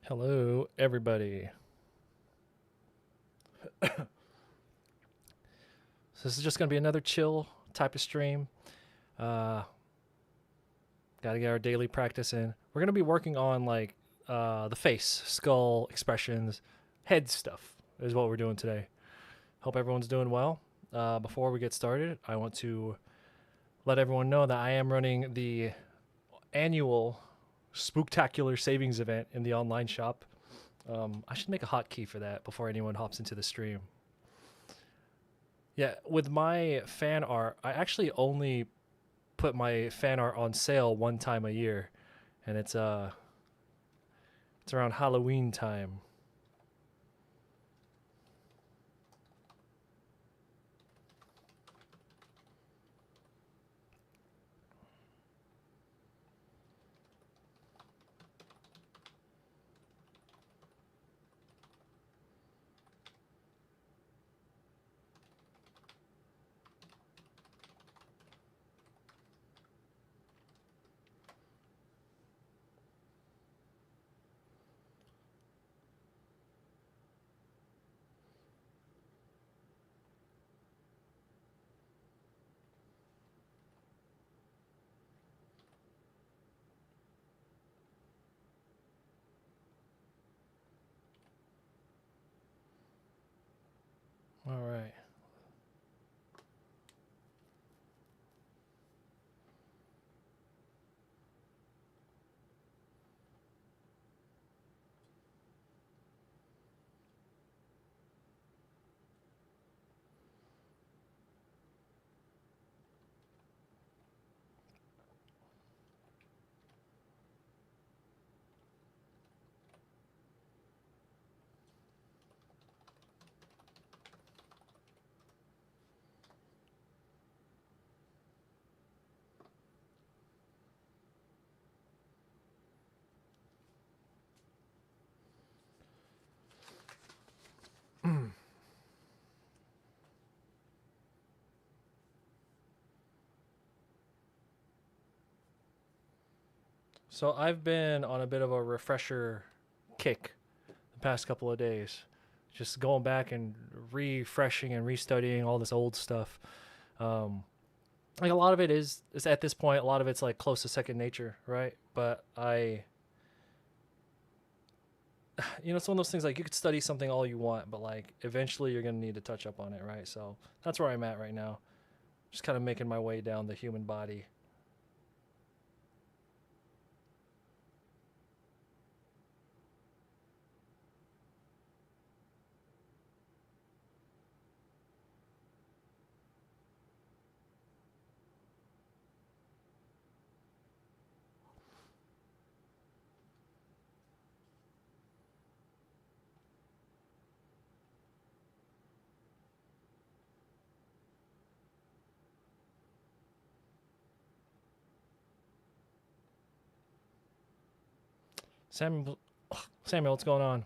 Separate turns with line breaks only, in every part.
Hello, everybody. So this is just going to be another chill type of stream. Uh, Got to get our daily practice in. We're going to be working on the face, skull expressions, head stuff is what we're doing today. Hope everyone's doing well. Before we get started, I want to let everyone know that I am running the annual Spooktacular Savings event in the online shop. I should make a hotkey for that before anyone hops into the stream. Yeah, with my fan art, I actually only put my fan art on sale one time a year, and it's around Halloween time. All right. So I've been on a bit of a refresher kick the past couple of days, just going back and refreshing and restudying all this old stuff. Um, like a lot of it is at this point, a lot of it's like close to second nature, right? But it's one of those things like you could study something all you want, but like eventually you're gonna need to touch up on it, right? So that's where I'm at right now. Just kind of making my way down the human body. Samuel, Samuel, what's going on?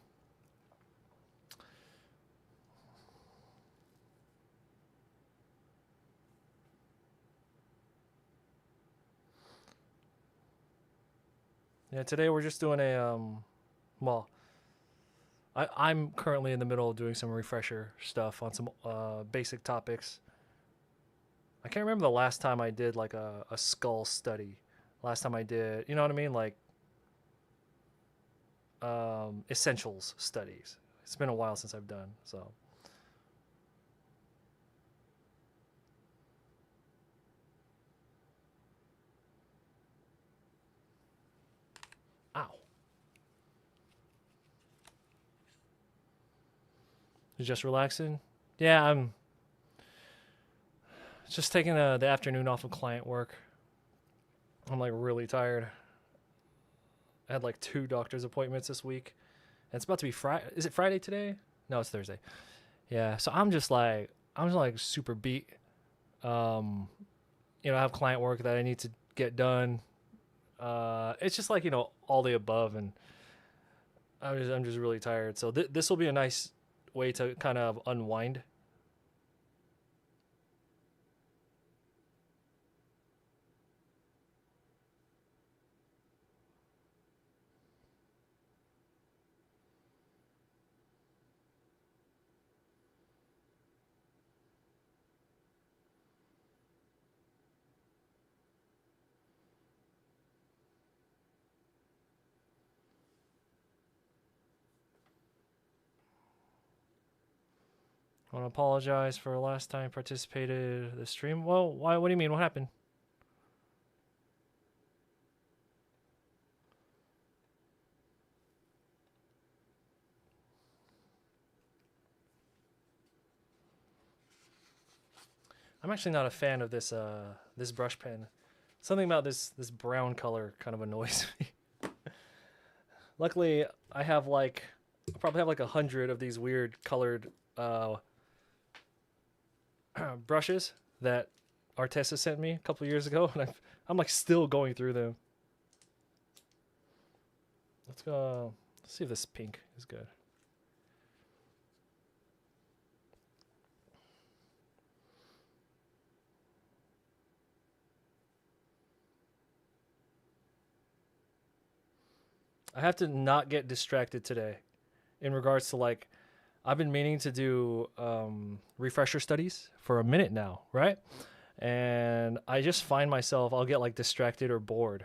Yeah, today we're just doing well, I'm currently in the middle of doing some refresher stuff on some basic topics. I can't remember the last time I did like a skull study. Last time I did, you know what I mean? Like essentials studies. It's been a while since I've done so. Ow. You're just relaxing? Yeah, I'm just taking the afternoon off of client work. I'm like really tired. I had like two doctor's appointments this week. And it's about to be Friday. Is it Friday today? No, it's Thursday. Yeah, so I'm just like super beat. Um, I have client work that I need to get done. It's just like all the above, and I'm just really tired. So this will be a nice way to kind of unwind. want to apologize for last time participated the stream. Well, why? What do you mean? What happened? I'm actually not a fan of this brush pen. Something about this brown color kind of annoys me. Luckily, I probably have like 100 of these weird colored brushes that Artesa sent me a couple years ago, and I'm like still going through them. Let's go. Let's see if this pink is good. I have to not get distracted today in regards to like I've been meaning to do refresher studies for a minute now, right? And I just find myself I'll get like distracted or bored,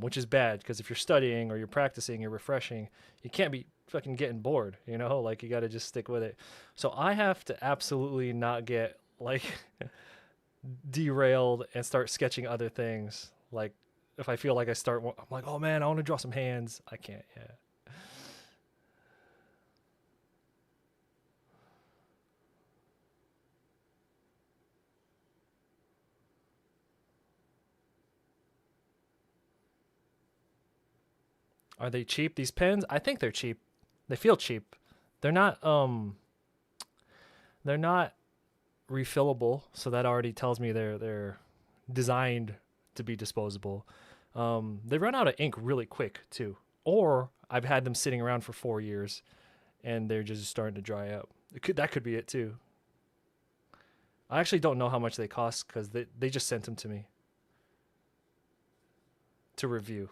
which is bad because if you're studying or you're practicing, you're refreshing, you can't be fucking getting bored, you know? Like you got to just stick with it. So I have to absolutely not get like derailed and start sketching other things. Like if I feel like I'm like, oh man, I want to draw some hands. I can't. Yeah. Are they cheap? These pens? I think they're cheap. They feel cheap. They're not. They're not refillable, so that already tells me they're designed to be disposable. They run out of ink really quick too, or I've had them sitting around for 4 years and they're just starting to dry up. That could be it too. I actually don't know how much they cost because they just sent them to me to review.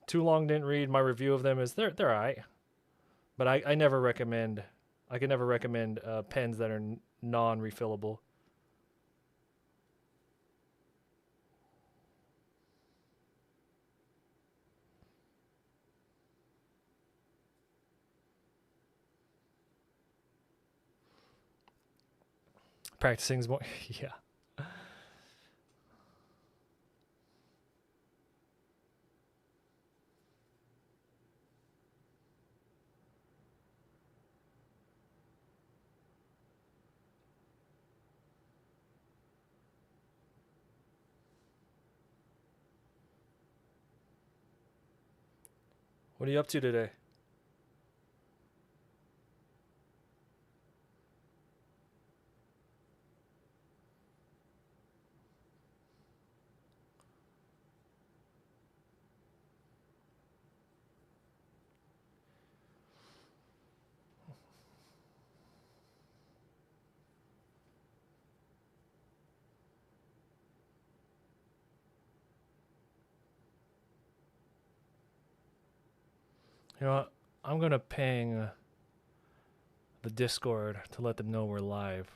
Too long didn't read. My review of them is they're alright, but I never recommend. I can never recommend pens that are non-refillable. Practicing's more. Yeah. What are you up to today? You know what? I'm gonna ping the Discord to let them know we're live.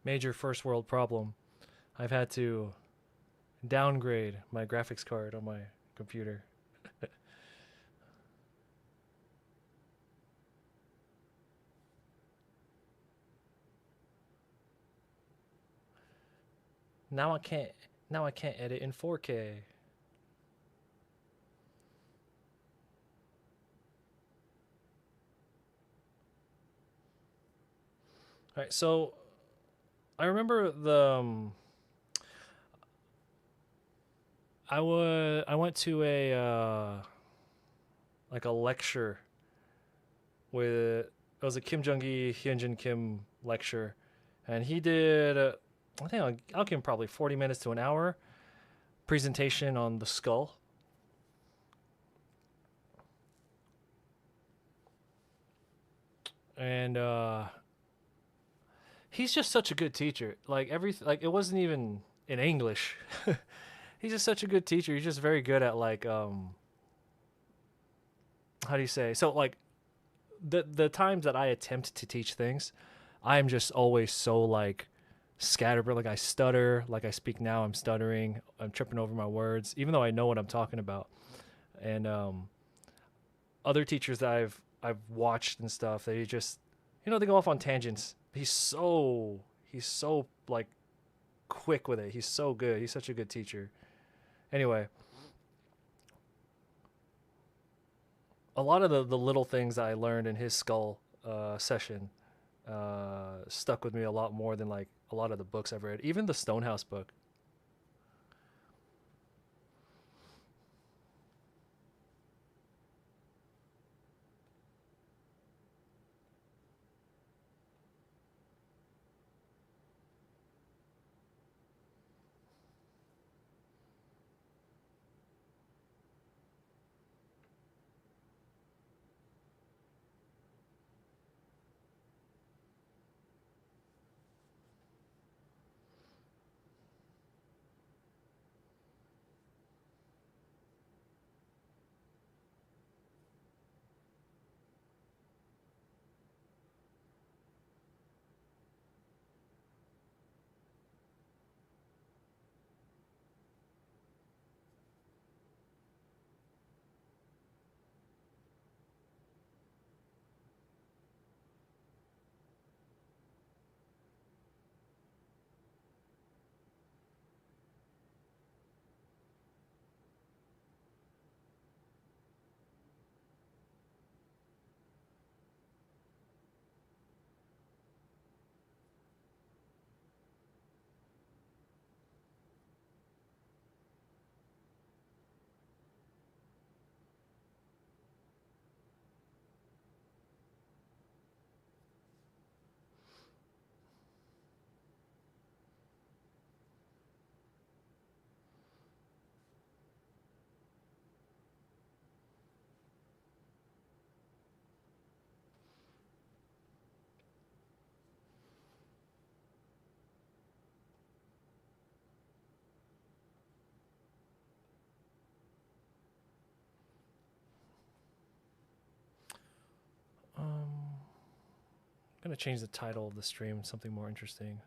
Major first world problem. I've had to downgrade my graphics card on my computer. Now I can't. Now I can't edit in 4K. All right, so I remember I went to a like a lecture with it was a Kim Jong Gi Hyunjin Kim lecture, and he did. I think I'll give him probably 40 minutes to an hour presentation on the skull. And he's just such a good teacher. Like it wasn't even in English. He's just such a good teacher. He's just very good at like how do you say? So like the times that I attempt to teach things, I am just always so like scatterbrained. Like I stutter. Like I speak now, I'm stuttering. I'm tripping over my words, even though I know what I'm talking about. And other teachers that I've watched and stuff, they just they go off on tangents. He's so like quick with it. He's so good. He's such a good teacher. Anyway, a lot of the little things that I learned in his skull session stuck with me a lot more than like a lot of the books I've read. Even the Stonehouse book. I'm gonna change the title of the stream to something more interesting.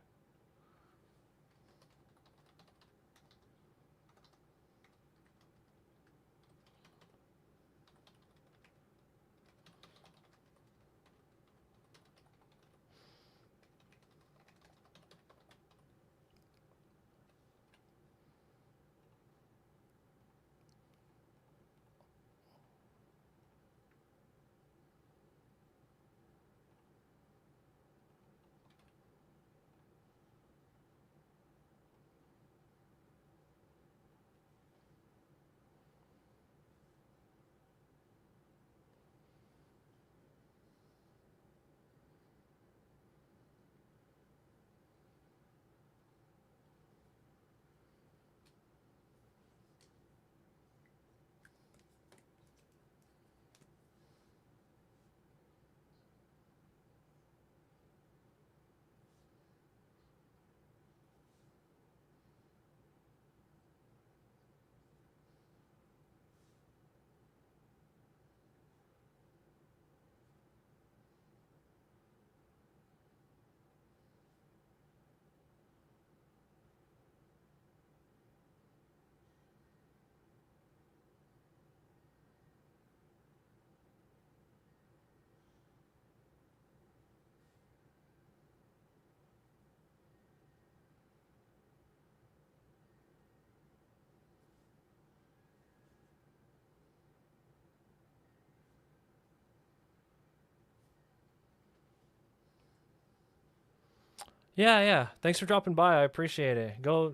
Yeah, yeah. Thanks for dropping by. I appreciate it. Go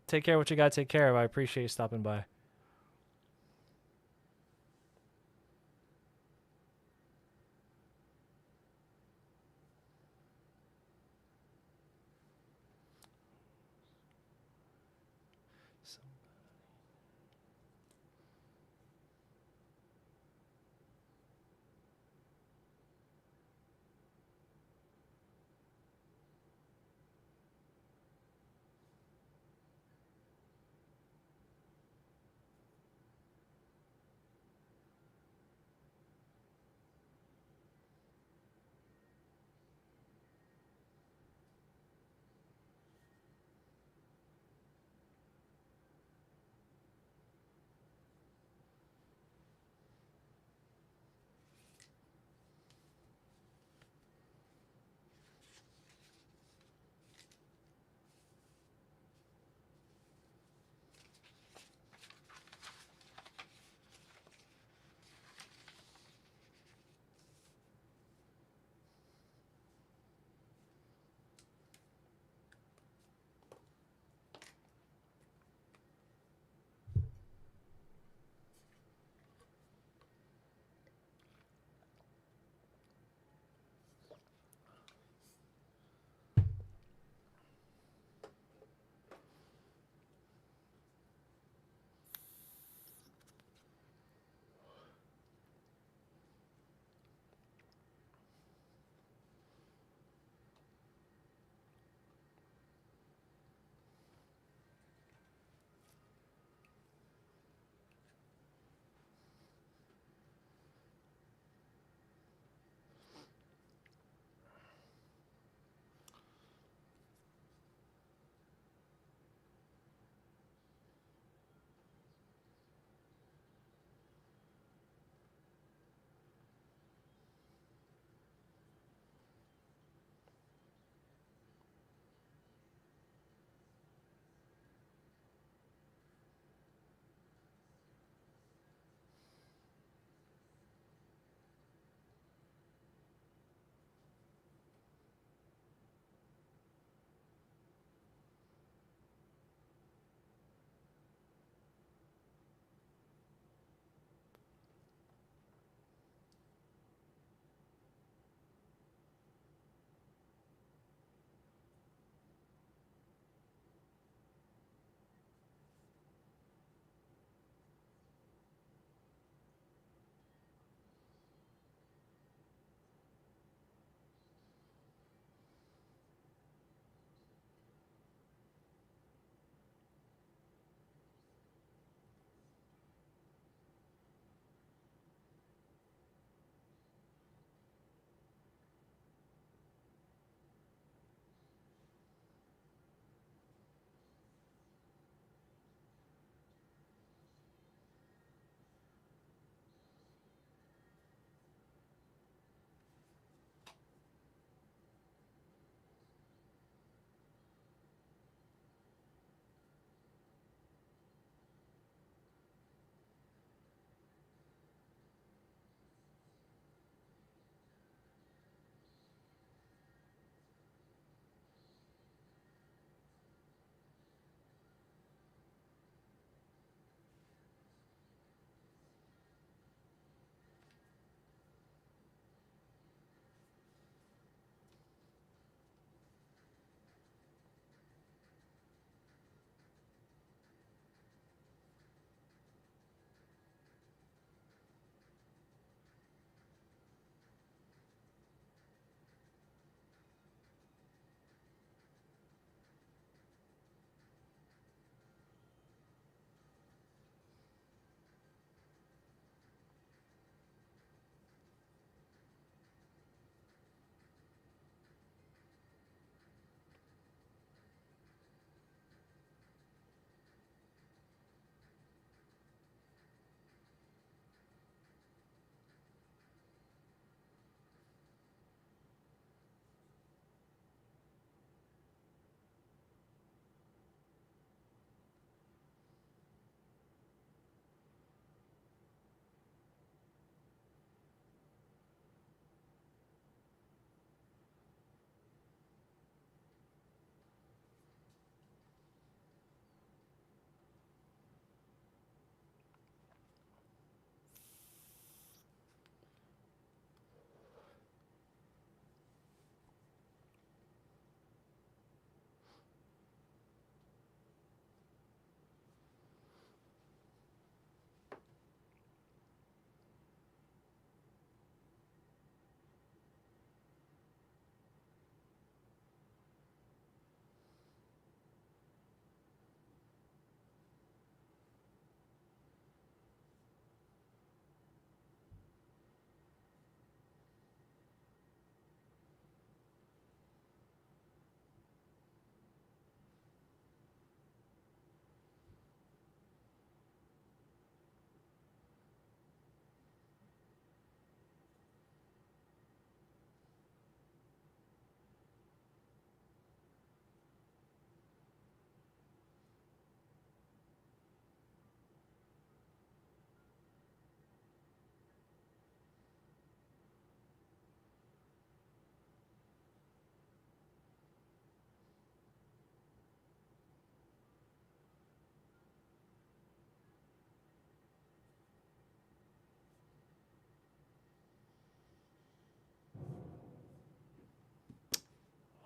take care of what you got to take care of. I appreciate you stopping by.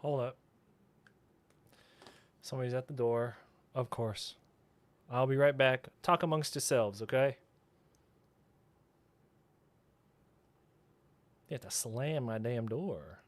Hold up. Somebody's at the door. Of course. I'll be right back. Talk amongst yourselves, okay? You have to slam my damn door.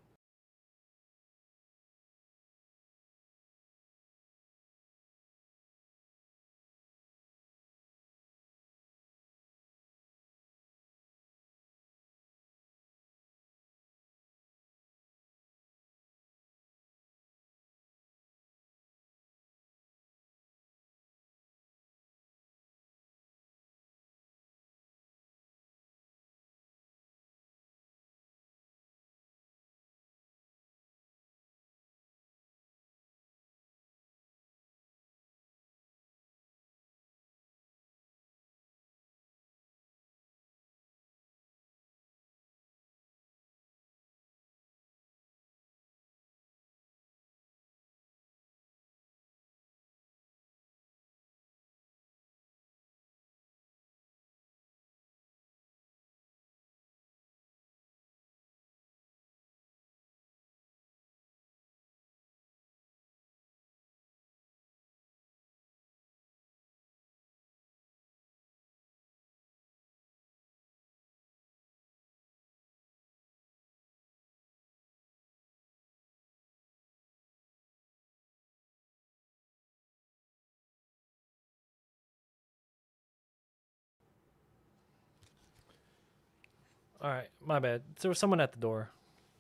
All right, my bad. There was someone at the door.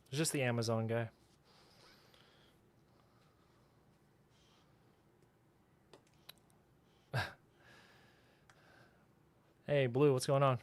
It was just the Amazon guy. Hey, Blue, what's going on?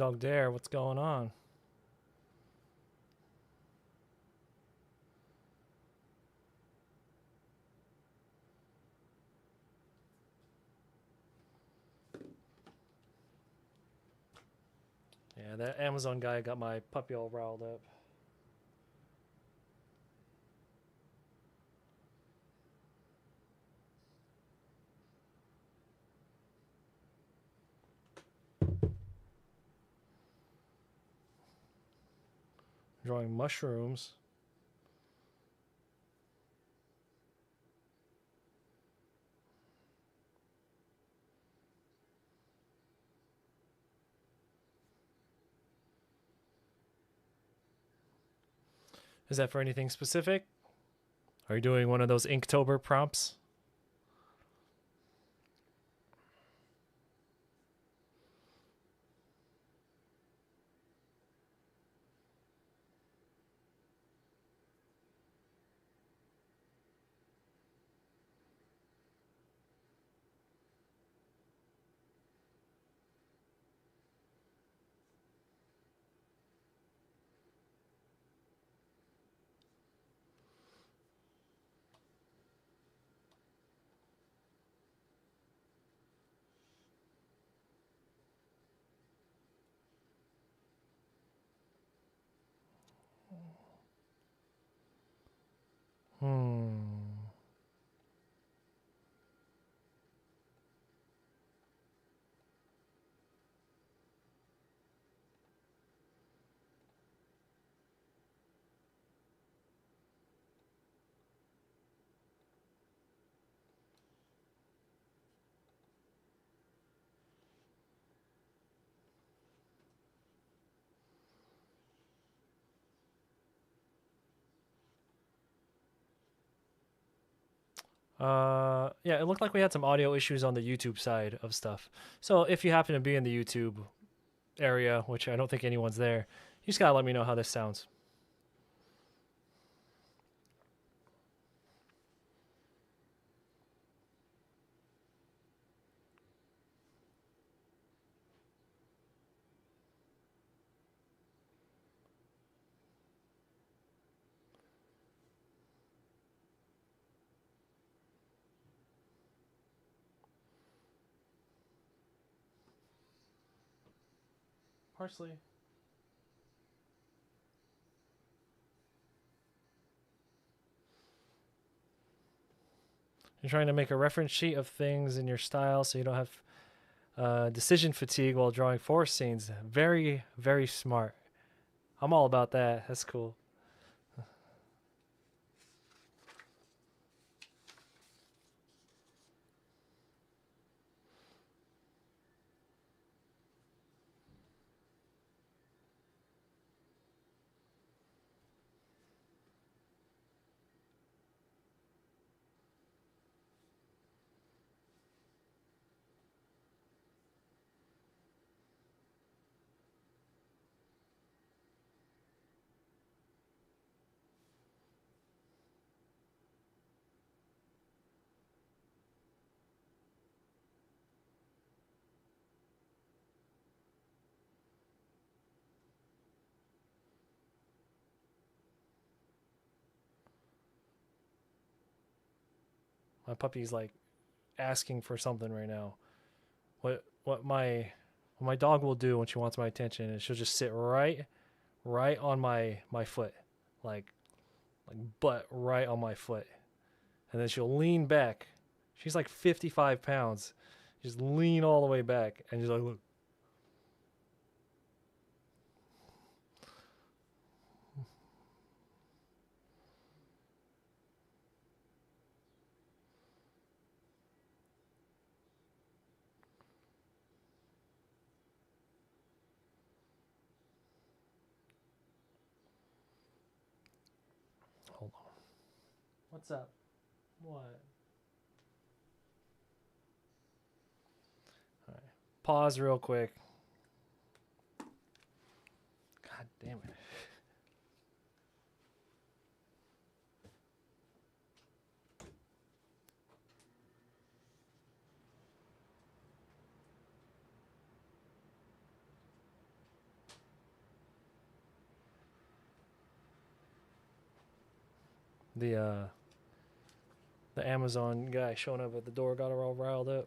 Dog Dare, what's going on? Yeah, that Amazon guy got my puppy all riled up. Drawing mushrooms. Is that for anything specific? Are you doing one of those Inktober prompts? Hmm. Yeah, it looked like we had some audio issues on the YouTube side of stuff. So if you happen to be in the YouTube area, which I don't think anyone's there, you just gotta let me know how this sounds. parsley. You're trying to make a reference sheet of things in your style so you don't have decision fatigue while drawing forest scenes. Very, very smart. I'm all about that. That's cool. My puppy's like asking for something right now. What my dog will do when she wants my attention is she'll just sit right on my foot, like butt right on my foot, and then she'll lean back. She's like 55 pounds. Just lean all the way back, and she's like, look. Hold on. What's up? What? All right. Pause real quick. God damn it. The the Amazon guy showing up at the door got her all riled up.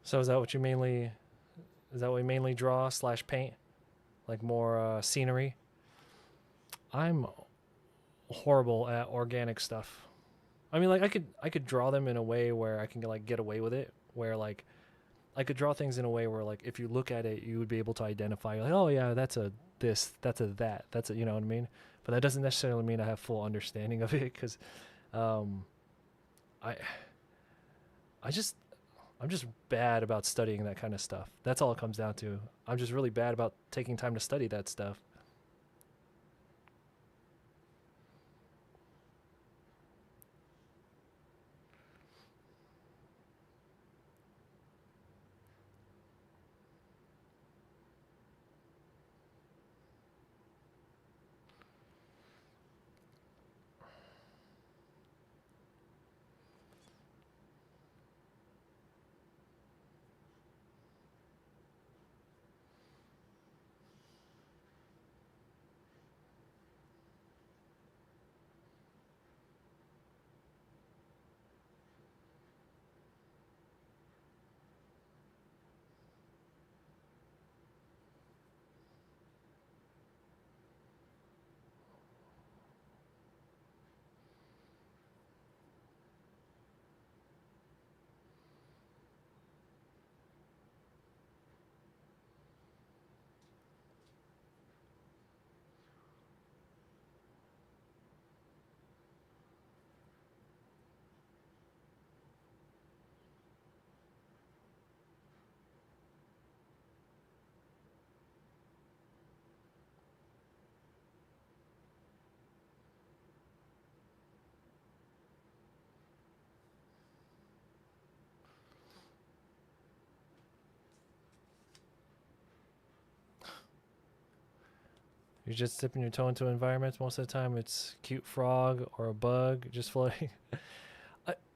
So is that what you mainly? Is that what you mainly draw slash paint? Like more scenery? I'm horrible at organic stuff. I mean, like I could draw them in a way where I can like get away with it. Where like I could draw things in a way where like if you look at it, you would be able to identify like, oh yeah, that's a this, that's a that, that's a, you know what I mean. But that doesn't necessarily mean I have full understanding of it because um, I I just I'm just bad about studying that kind of stuff. That's all it comes down to. I'm just really bad about taking time to study that stuff. You're just dipping your toe into environments. Most of the time, it's cute frog or a bug just floating.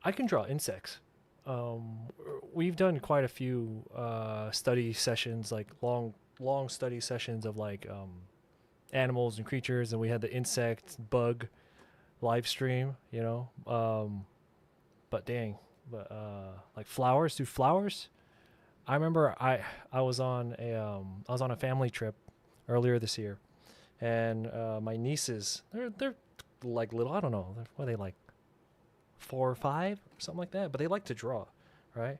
I can draw insects. Um, we've done quite a few study sessions, like long study sessions of like animals and creatures, and we had the insect bug live stream. But dang, but like flowers, dude, flowers. I remember I was on a family trip earlier this year, and my nieces they're like little. I don't know. What are they like? 4 or 5 or something like that. But they like to draw, right?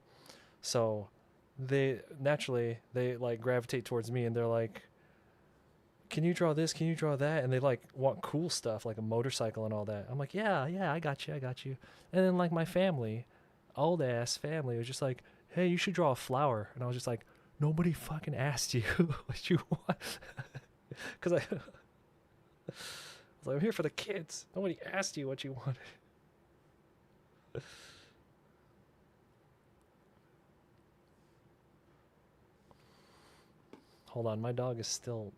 So they naturally they like gravitate towards me, and they're like, "Can you draw this? Can you draw that?" And they like want cool stuff like a motorcycle and all that. I'm like, "Yeah, yeah, I got you." And then like my family, old ass family, was just like, "Hey, you should draw a flower." And I was just like, "Nobody fucking asked you what you want." Because was like, "I'm here for the kids. Nobody asked you what you wanted." Hold on, my dog is still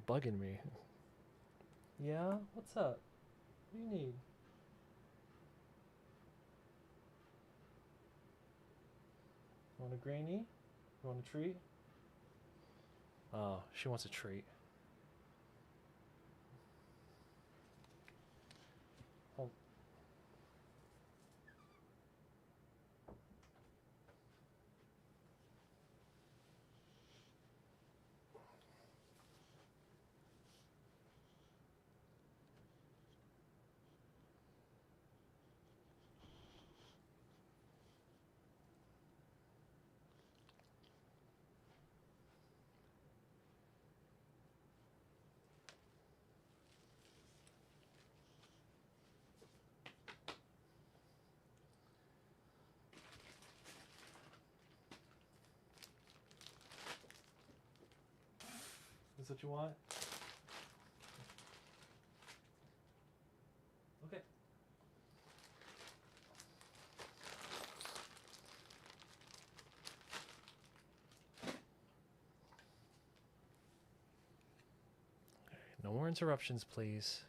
bugging me. Yeah, what's up? What do you need? You want a greenie? You want a treat? Oh, she wants a treat. Hold. This what you want? Okay. No more interruptions, please.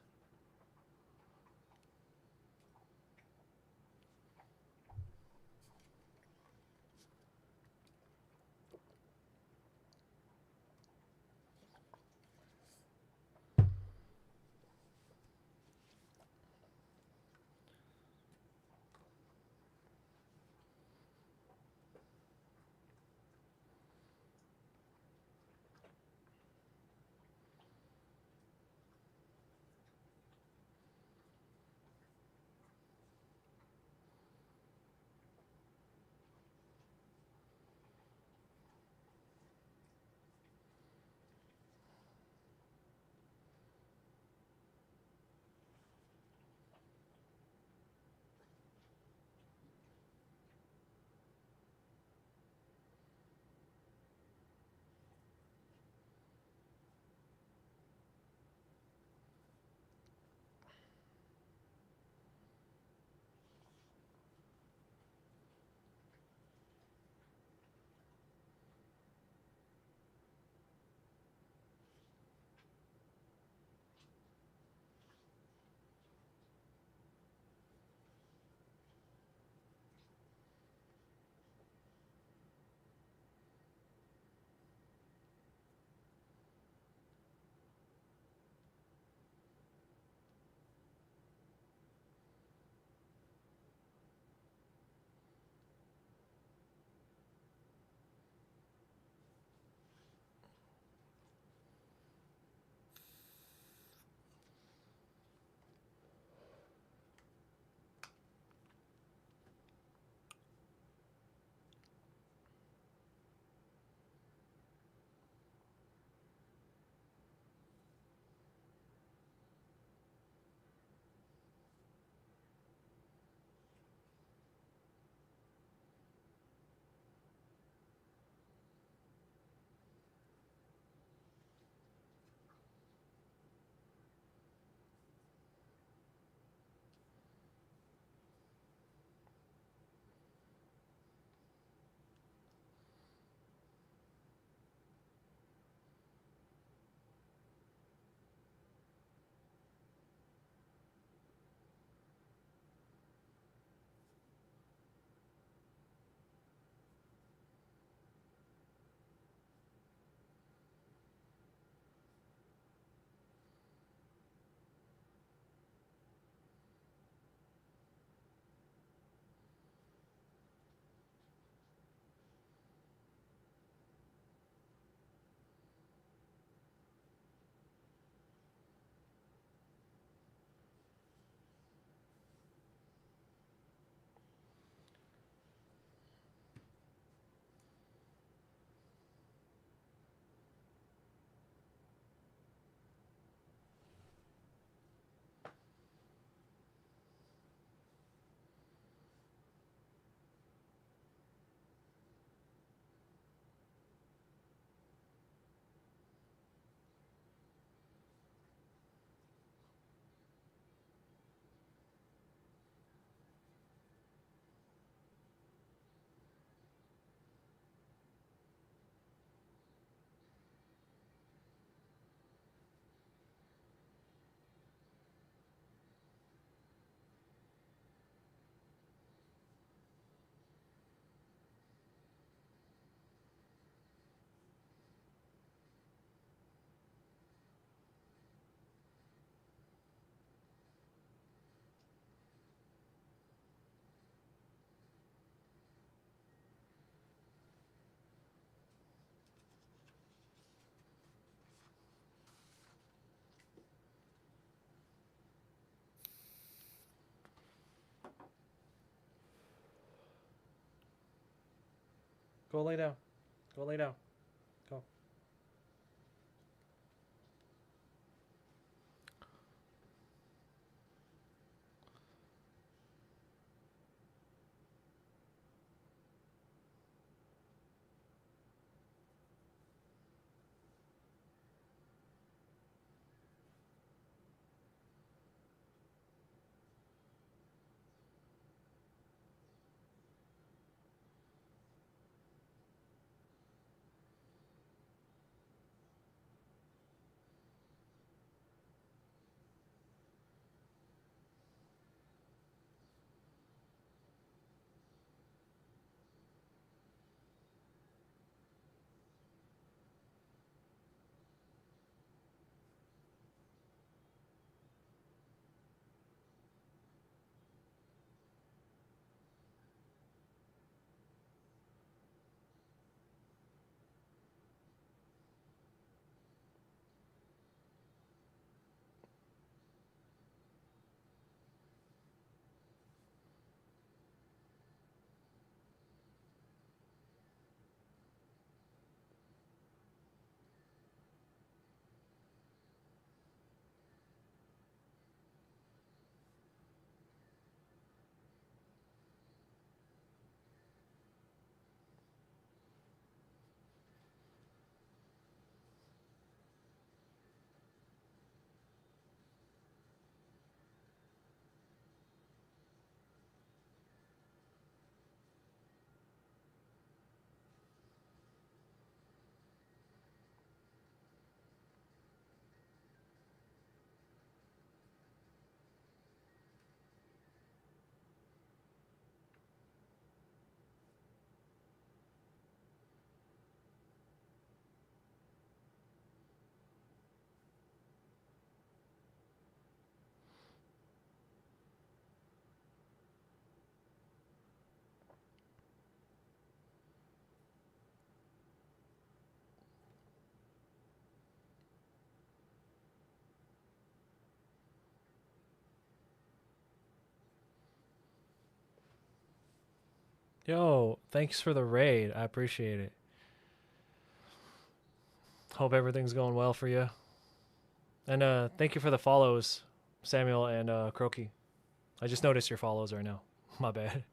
Go lay down. Go lay down. Go. Yo, thanks for the raid. I appreciate it. Hope everything's going well for you. And thank you for the follows, Samuel and Croaky. I just noticed your follows right now. My bad.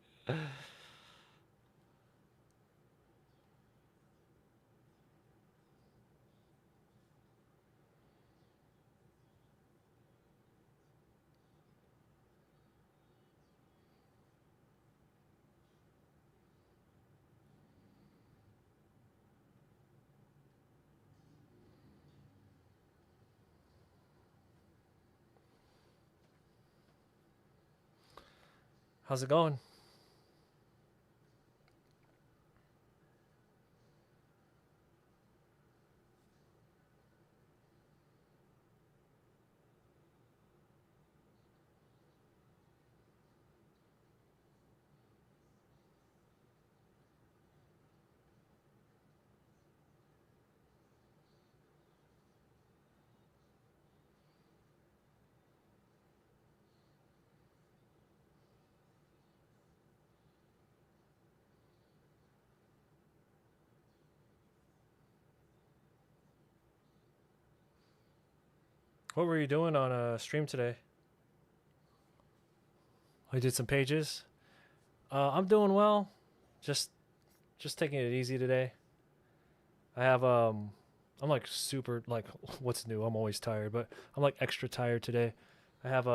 How's it going? What were you doing on a stream today? I did some pages. I'm doing well. Just just taking it easy today. I have I'm like super like what's new? I'm always tired, but I'm like extra tired today. I have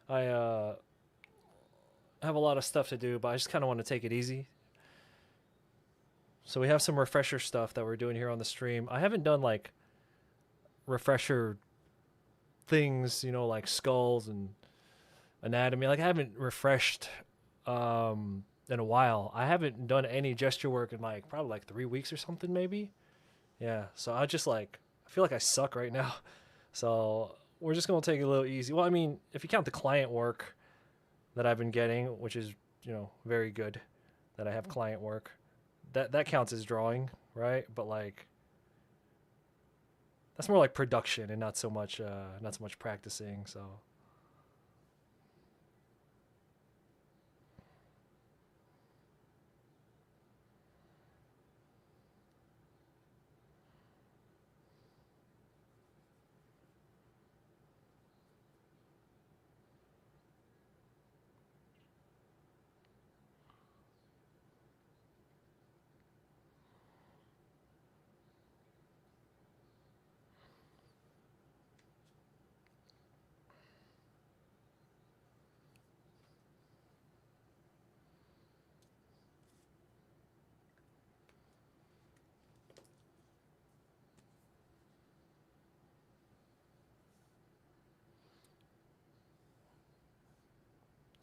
I have a lot of stuff to do, but I just kind of want to take it easy. So we have some refresher stuff that we're doing here on the stream. I haven't done like refresher things, like skulls and anatomy. Like I haven't refreshed in a while. I haven't done any gesture work in like probably like 3 weeks or something maybe. Yeah. So I feel like I suck right now. So we're just gonna take it a little easy. Well, I mean, if you count the client work that I've been getting, which is very good, that I have client work, that counts as drawing, right? But like that's more like production and not so much practicing. So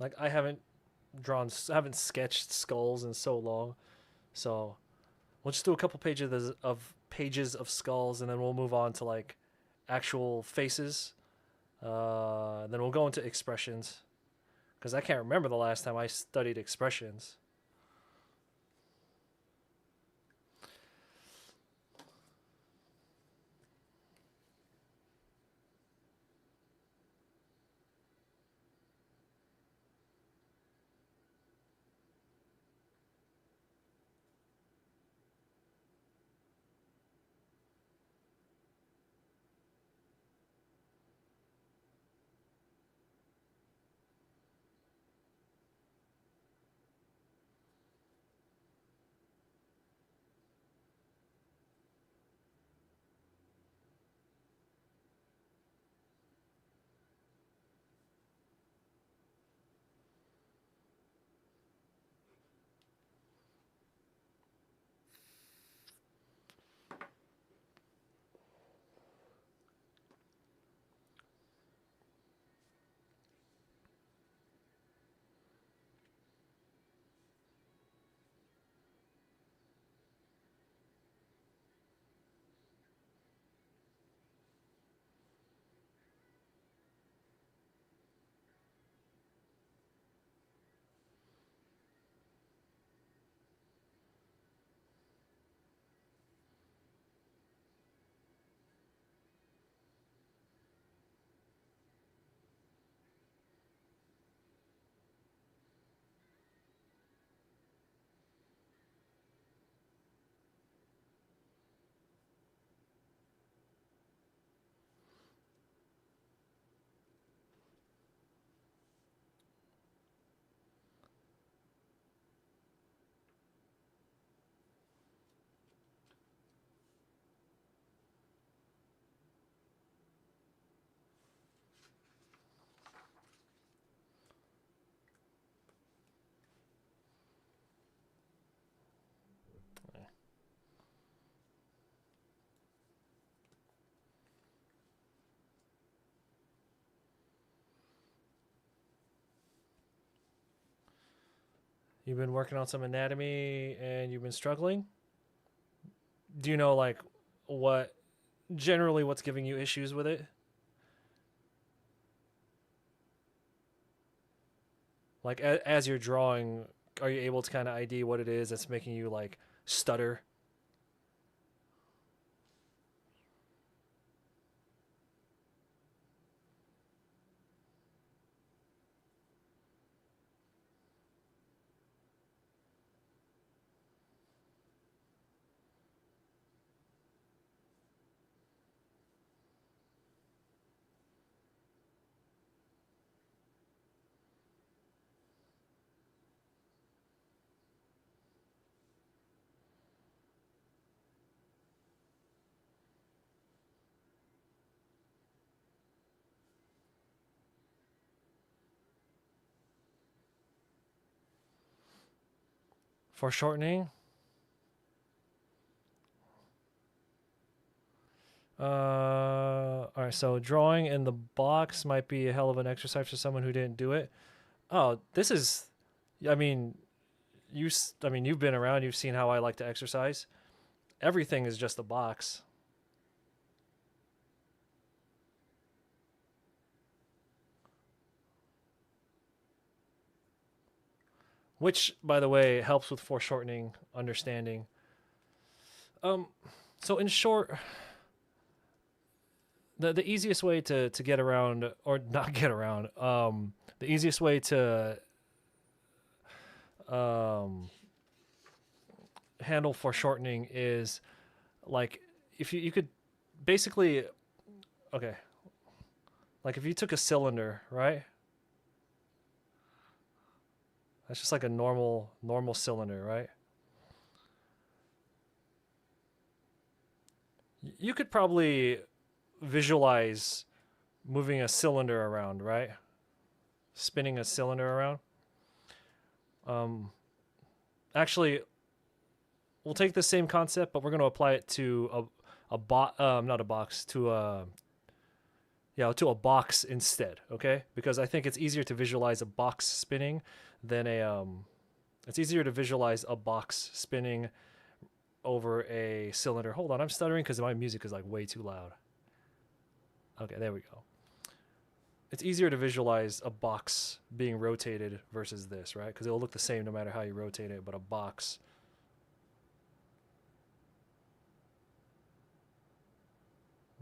Like I haven't sketched skulls in so long. So we'll just do a couple pages of skulls, and then we'll move on to like actual faces. Then we'll go into expressions because I can't remember the last time I studied expressions. You've been working on some anatomy and you've been struggling. Do you know like what generally what's giving you issues with it? Like as you're drawing, are you able to kind of ID what it is that's making you like stutter? Foreshortening. All right. So drawing in the box might be a hell of an exercise for someone who didn't do it. Oh, this is. I mean, I mean, you've been around. You've seen how I like to exercise. Everything is just a box, which, by the way, helps with foreshortening understanding. Um, so in short, the easiest way to get around or not get around, the easiest way to um handle foreshortening is like if you could basically okay, like if you took a cylinder, right? That's just like a normal cylinder, right? You could probably visualize moving a cylinder around, right? Spinning a cylinder around. Um, Actually, we'll take the same concept, but we're going to apply it to not a box, to Yeah, to a box instead, okay? Because I think it's easier to visualize a box spinning than a it's easier to visualize a box spinning over a cylinder. Hold on, I'm stuttering because my music is like way too loud. Okay, there we go. It's easier to visualize a box being rotated versus this, right? Because it'll look the same no matter how you rotate it, but a box.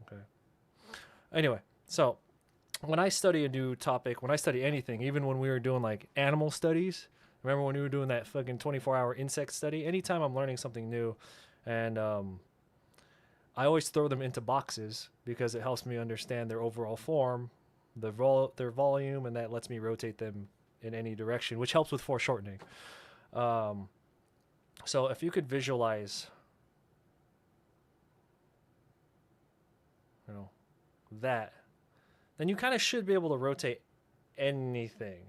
Okay. Anyway, so when I study a new topic, when I study anything, even when we were doing like animal studies, remember when we were doing that fucking 24-hour insect study? Anytime I'm learning something new, and I always throw them into boxes because it helps me understand their overall form, their volume, and that lets me rotate them in any direction, which helps with foreshortening. Um, so if you could visualize, you know, that, then you kind of should be able to rotate anything.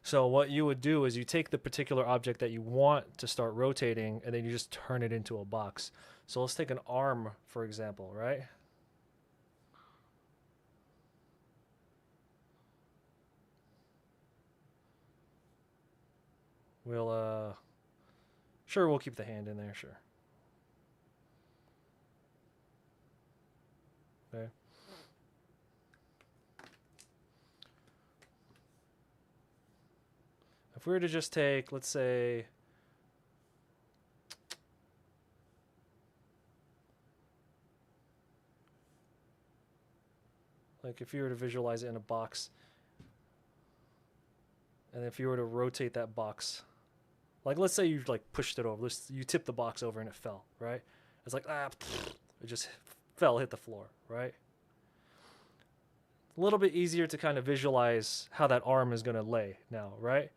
So what you would do is you take the particular object that you want to start rotating, and then you just turn it into a box. So let's take an arm, for example, right? We'll sure, we'll keep the hand in there, sure. Okay. If we were to just take, let's say, like if you were to visualize it in a box, and if you were to rotate that box, like let's say you like pushed it over, you tipped the box over and it fell, right? It's like it just fell, hit the floor, right? A little bit easier to kind of visualize how that arm is going to lay now, right?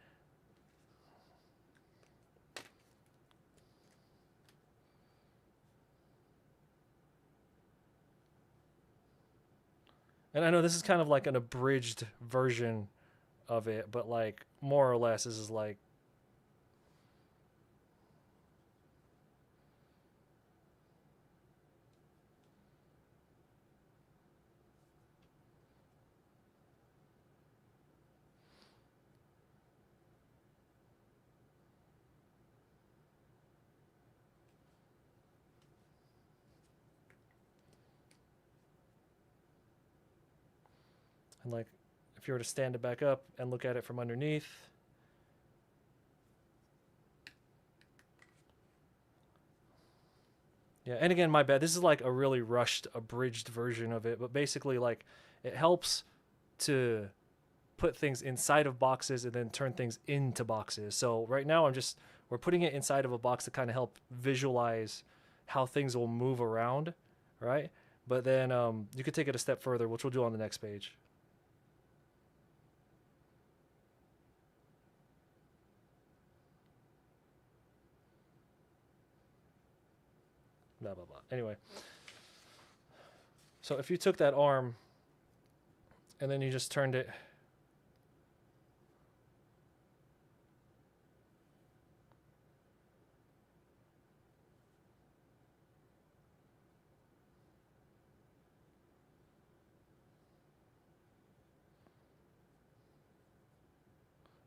And I know this is kind of like an abridged version of it, but like more or less this is like, and like if you were to stand it back up and look at it from underneath, yeah, and again, my bad. This is like a really rushed, abridged version of it, but basically, like, it helps to put things inside of boxes and then turn things into boxes. So right now, we're putting it inside of a box to kind of help visualize how things will move around, right? But then you could take it a step further, which we'll do on the next page. Blah blah blah. Anyway, so if you took that arm and then you just turned it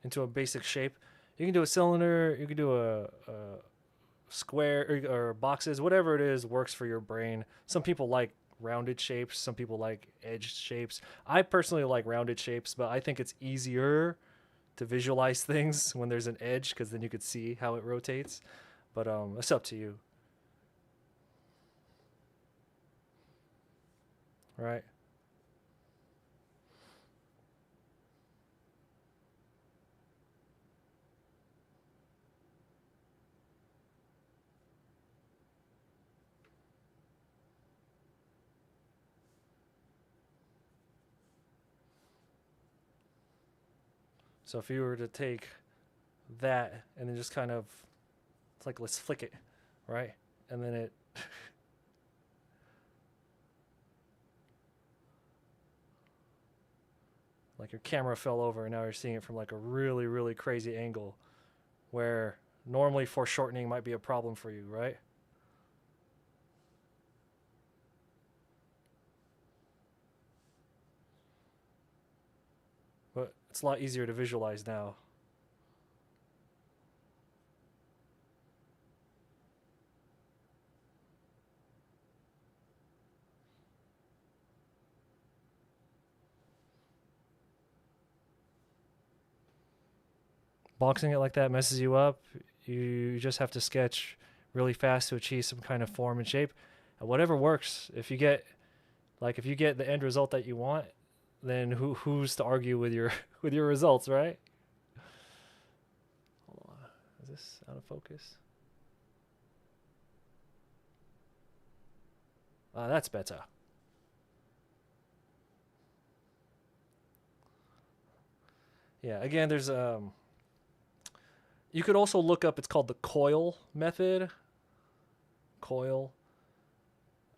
into a basic shape, you can do a cylinder, you can do a square or boxes, whatever it is works for your brain. Some people like rounded shapes, some people like edged shapes. I personally like rounded shapes, but I think it's easier to visualize things when there's an edge because then you could see how it rotates. But it's up to you, right? So if you were to take that and then just kind of, it's like let's flick it, right? And then it like your camera fell over and now you're seeing it from like a really really crazy angle where normally foreshortening might be a problem for you, right? but it's a lot easier to visualize now. Boxing it like that messes you up. You just have to sketch really fast to achieve some kind of form and shape. And whatever works. If you get the end result that you want, then who's to argue with your with your results, right? Hold on. Is this out of focus? That's better. Yeah, again, there's you could also look up, it's called the coil method. Coil.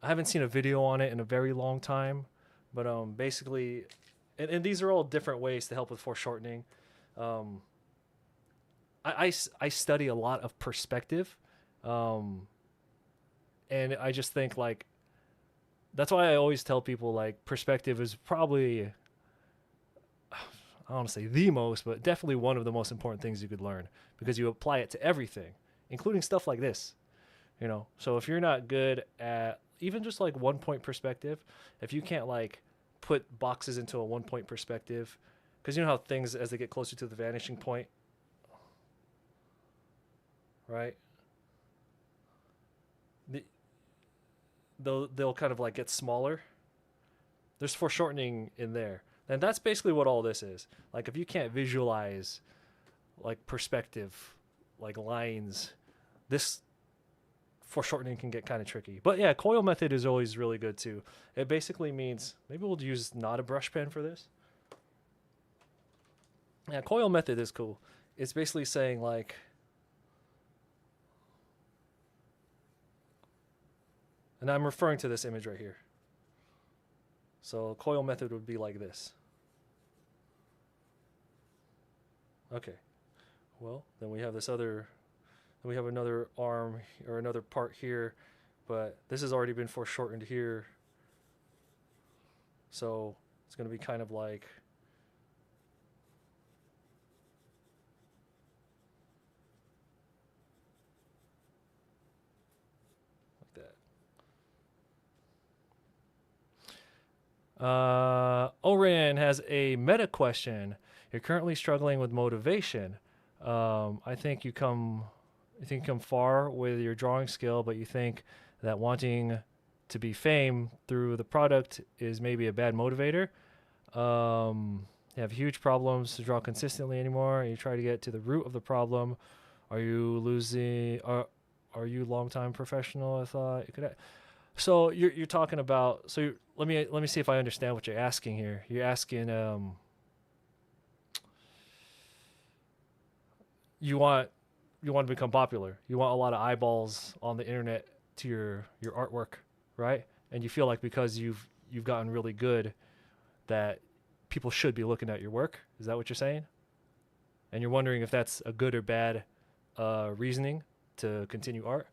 I haven't seen a video on it in a very long time, but basically, and these are all different ways to help with foreshortening. Um, I study a lot of perspective, um, and I just think like that's why I always tell people like perspective is probably, I don't want to say the most, but definitely one of the most important things you could learn because you apply it to everything, including stuff like this. So if you're not good at even just like 1 point perspective, if you can't like put boxes into a 1 point perspective, because you know how things as they get closer to the vanishing point, right? The, they'll kind of like get smaller. There's foreshortening in there, and that's basically what all this is. Like if you can't visualize like perspective, like lines, this foreshortening can get kind of tricky. But yeah, coil method is always really good too. It basically means, maybe we'll use not a brush pen for this. Yeah, coil method is cool. It's basically saying like, and I'm referring to this image right here. So coil method would be like this. Okay. Well, then we have we have another arm or another part here, but this has already been foreshortened here. So it's going to be kind of like that. Oren has a meta question. You're currently struggling with motivation. I think you come far with your drawing skill, but you think that wanting to be fame through the product is maybe a bad motivator. You have huge problems to draw consistently anymore. And you try to get to the root of the problem. Are you losing? Are you long time professional? I thought you could. So you're talking about. So let me see if I understand what you're asking here. You're asking you want to become popular. You want a lot of eyeballs on the internet to your artwork, right? And you feel like because you've gotten really good that people should be looking at your work. Is that what you're saying? And you're wondering if that's a good or bad reasoning to continue art.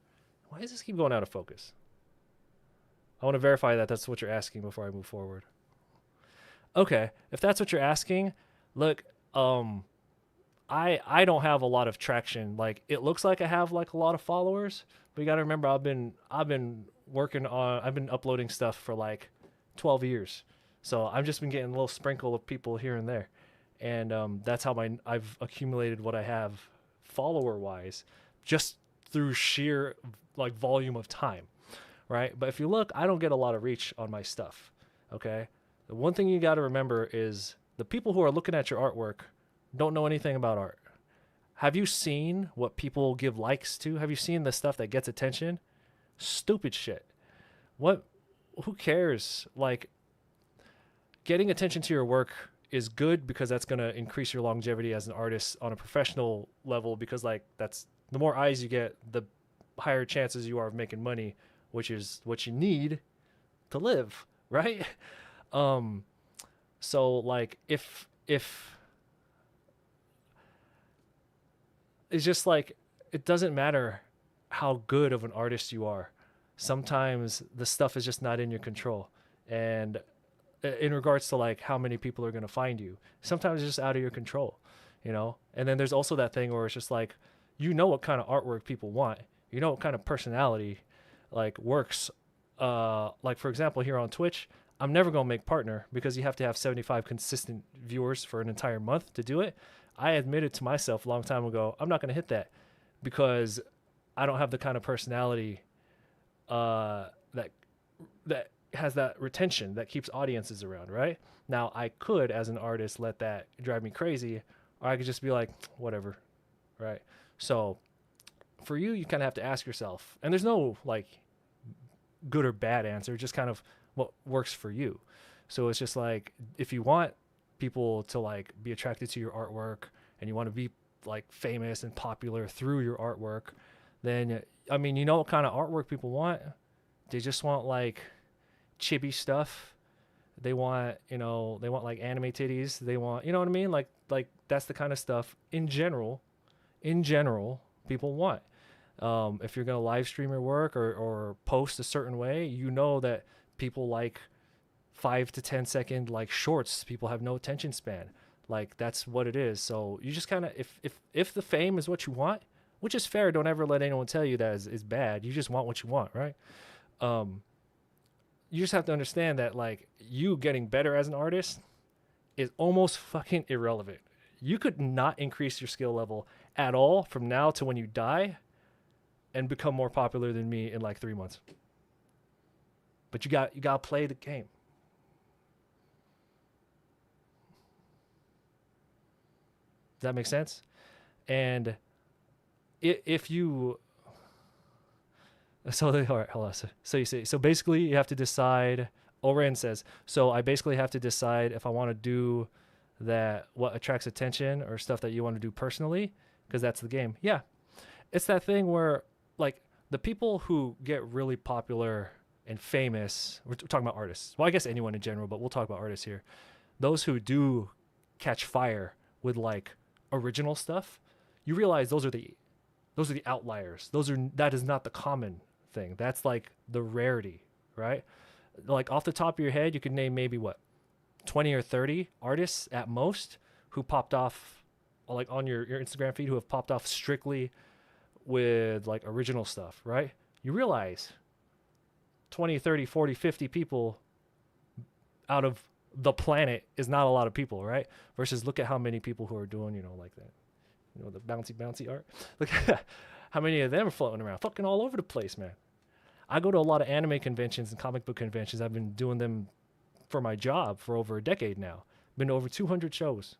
Why does this keep going out of focus? I want to verify that that's what you're asking before I move forward. Okay, if that's what you're asking, look, I don't have a lot of traction. Like it looks like I have like a lot of followers, but you got to remember I've been uploading stuff for like 12 years. So I've just been getting a little sprinkle of people here and there. And that's how I've accumulated what I have follower wise just through sheer like volume of time, right? But if you look, I don't get a lot of reach on my stuff. Okay? The one thing you got to remember is the people who are looking at your artwork don't know anything about art. Have you seen what people give likes to? Have you seen the stuff that gets attention? Stupid shit. What? Who cares? Like, getting attention to your work is good because that's going to increase your longevity as an artist on a professional level, because like that's the more eyes you get, the higher chances you are of making money, which is what you need to live, right? So like if it's just like, it doesn't matter how good of an artist you are. Sometimes the stuff is just not in your control. And in regards to like how many people are going to find you. Sometimes it's just out of your control, you know? And then there's also that thing where it's just like, you know what kind of artwork people want. You know what kind of personality like works. Like for example, here on Twitch, I'm never going to make partner because you have to have 75 consistent viewers for an entire month to do it. I admitted to myself a long time ago, I'm not going to hit that because I don't have the kind of personality that that has that retention that keeps audiences around, right? Now, I could, as an artist, let that drive me crazy, or I could just be like, whatever, right? So, for you, you kind of have to ask yourself, and there's no like good or bad answer, just kind of what works for you. So it's just like if you want people to like be attracted to your artwork and you want to be like famous and popular through your artwork, then I mean, you know what kind of artwork people want? They just want like chibi stuff. They want, you know, they want like anime titties. They want, you know what I mean? Like that's the kind of stuff in general, people want. If you're gonna live stream your work or post a certain way, you know that people like 5 to 10 second like shorts. People have no attention span. Like that's what it is. So you just kind of if the fame is what you want, which is fair, don't ever let anyone tell you that is bad. You just want what you want, right? You just have to understand that like you getting better as an artist is almost fucking irrelevant. You could not increase your skill level at all from now to when you die and become more popular than me in like 3 months. But you got to play the game. Does that make sense? And if you all right, hold on. So you say, so basically you have to decide. Oren says, so I basically have to decide if I want to do that, what attracts attention or stuff that you want to do personally, because that's the game. Yeah. It's that thing where like the people who get really popular and famous, we're talking about artists. Well, I guess anyone in general, but we'll talk about artists here. Those who do catch fire with like original stuff, you realize those are the outliers. That is not the common thing. That's like the rarity, right? Like off the top of your head, you could name maybe what 20 or 30 artists at most who popped off like on your Instagram feed, who have popped off strictly with like original stuff, right? You realize 20, 30, 40, 50 people out of the planet is not a lot of people, right? Versus look at how many people who are doing, you know, like that, you know, the bouncy art. Look at how many of them are floating around, fucking all over the place, man. I go to a lot of anime conventions and comic book conventions. I've been doing them for my job for over a decade now. Been to over 200 shows.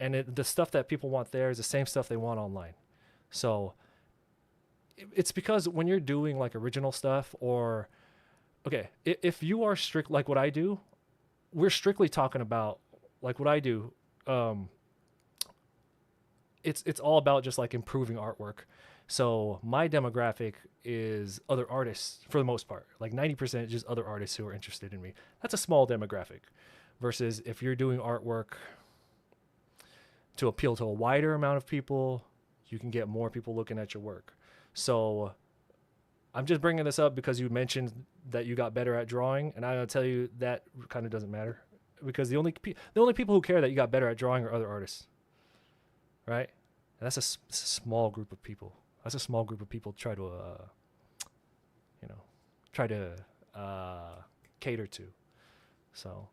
And the stuff that people want there is the same stuff they want online. So it's because when you're doing like original stuff or, okay, if you are strict like what I do, we're strictly talking about like what I do. It's all about just like improving artwork. So my demographic is other artists for the most part. Like 90% just other artists who are interested in me. That's a small demographic. Versus if you're doing artwork to appeal to a wider amount of people, you can get more people looking at your work. So I'm just bringing this up because you mentioned that you got better at drawing, and I'm gonna tell you that kind of doesn't matter because the only people who care that you got better at drawing are other artists, right? And that's a small group of people. That's a small group of people to try to cater to. So,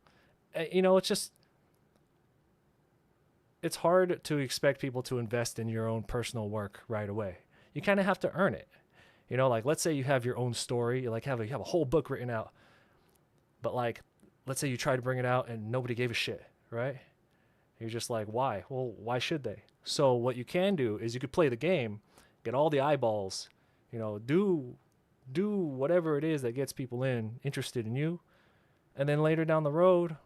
it's hard to expect people to invest in your own personal work right away. You kind of have to earn it. You know, like let's say you have your own story, you like have a whole book written out, but like let's say you try to bring it out and nobody gave a shit, right? You're just like, why? Well, why should they? So what you can do is you could play the game, get all the eyeballs, do whatever it is that gets people interested in you, and then later down the road,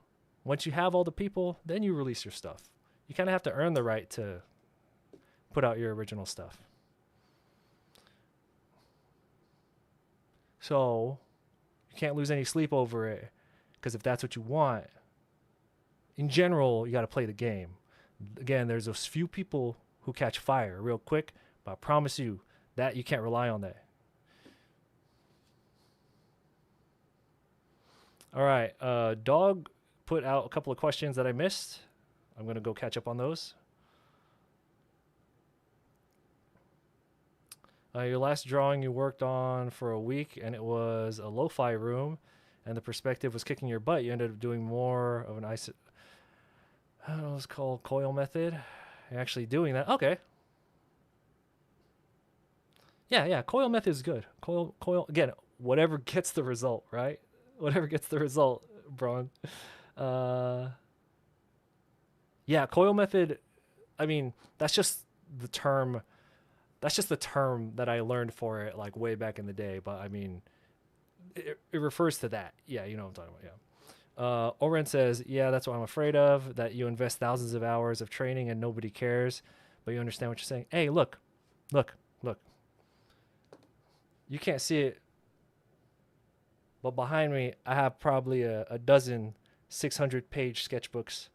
once you have all the people, then you release your stuff. You kind of have to earn the right to put out your original stuff. So you can't lose any sleep over it, because if that's what you want, in general, you got to play the game. Again, there's those few people who catch fire real quick, but I promise you that you can't rely on that. All right. Dog put out a couple of questions that I missed. I'm gonna go catch up on those. Your last drawing you worked on for a week, and it was a lo-fi room, and the perspective was kicking your butt. You ended up doing more of an I don't know what it's called, coil method. You're actually doing that. Okay. Yeah, yeah. Coil method is good. Coil again. Whatever gets the result, right? Whatever gets the result, Braun. Uh, yeah, coil method. I mean, that's just the term. That's just the term that I learned for it, like way back in the day. But I mean, it refers to that. Yeah, you know what I'm talking about. Yeah. Oren says, yeah, that's what I'm afraid of. That you invest thousands of hours of training and nobody cares, but you understand what you're saying. Hey, look, look. You can't see it, but behind me, I have probably a dozen 600-page sketchbooks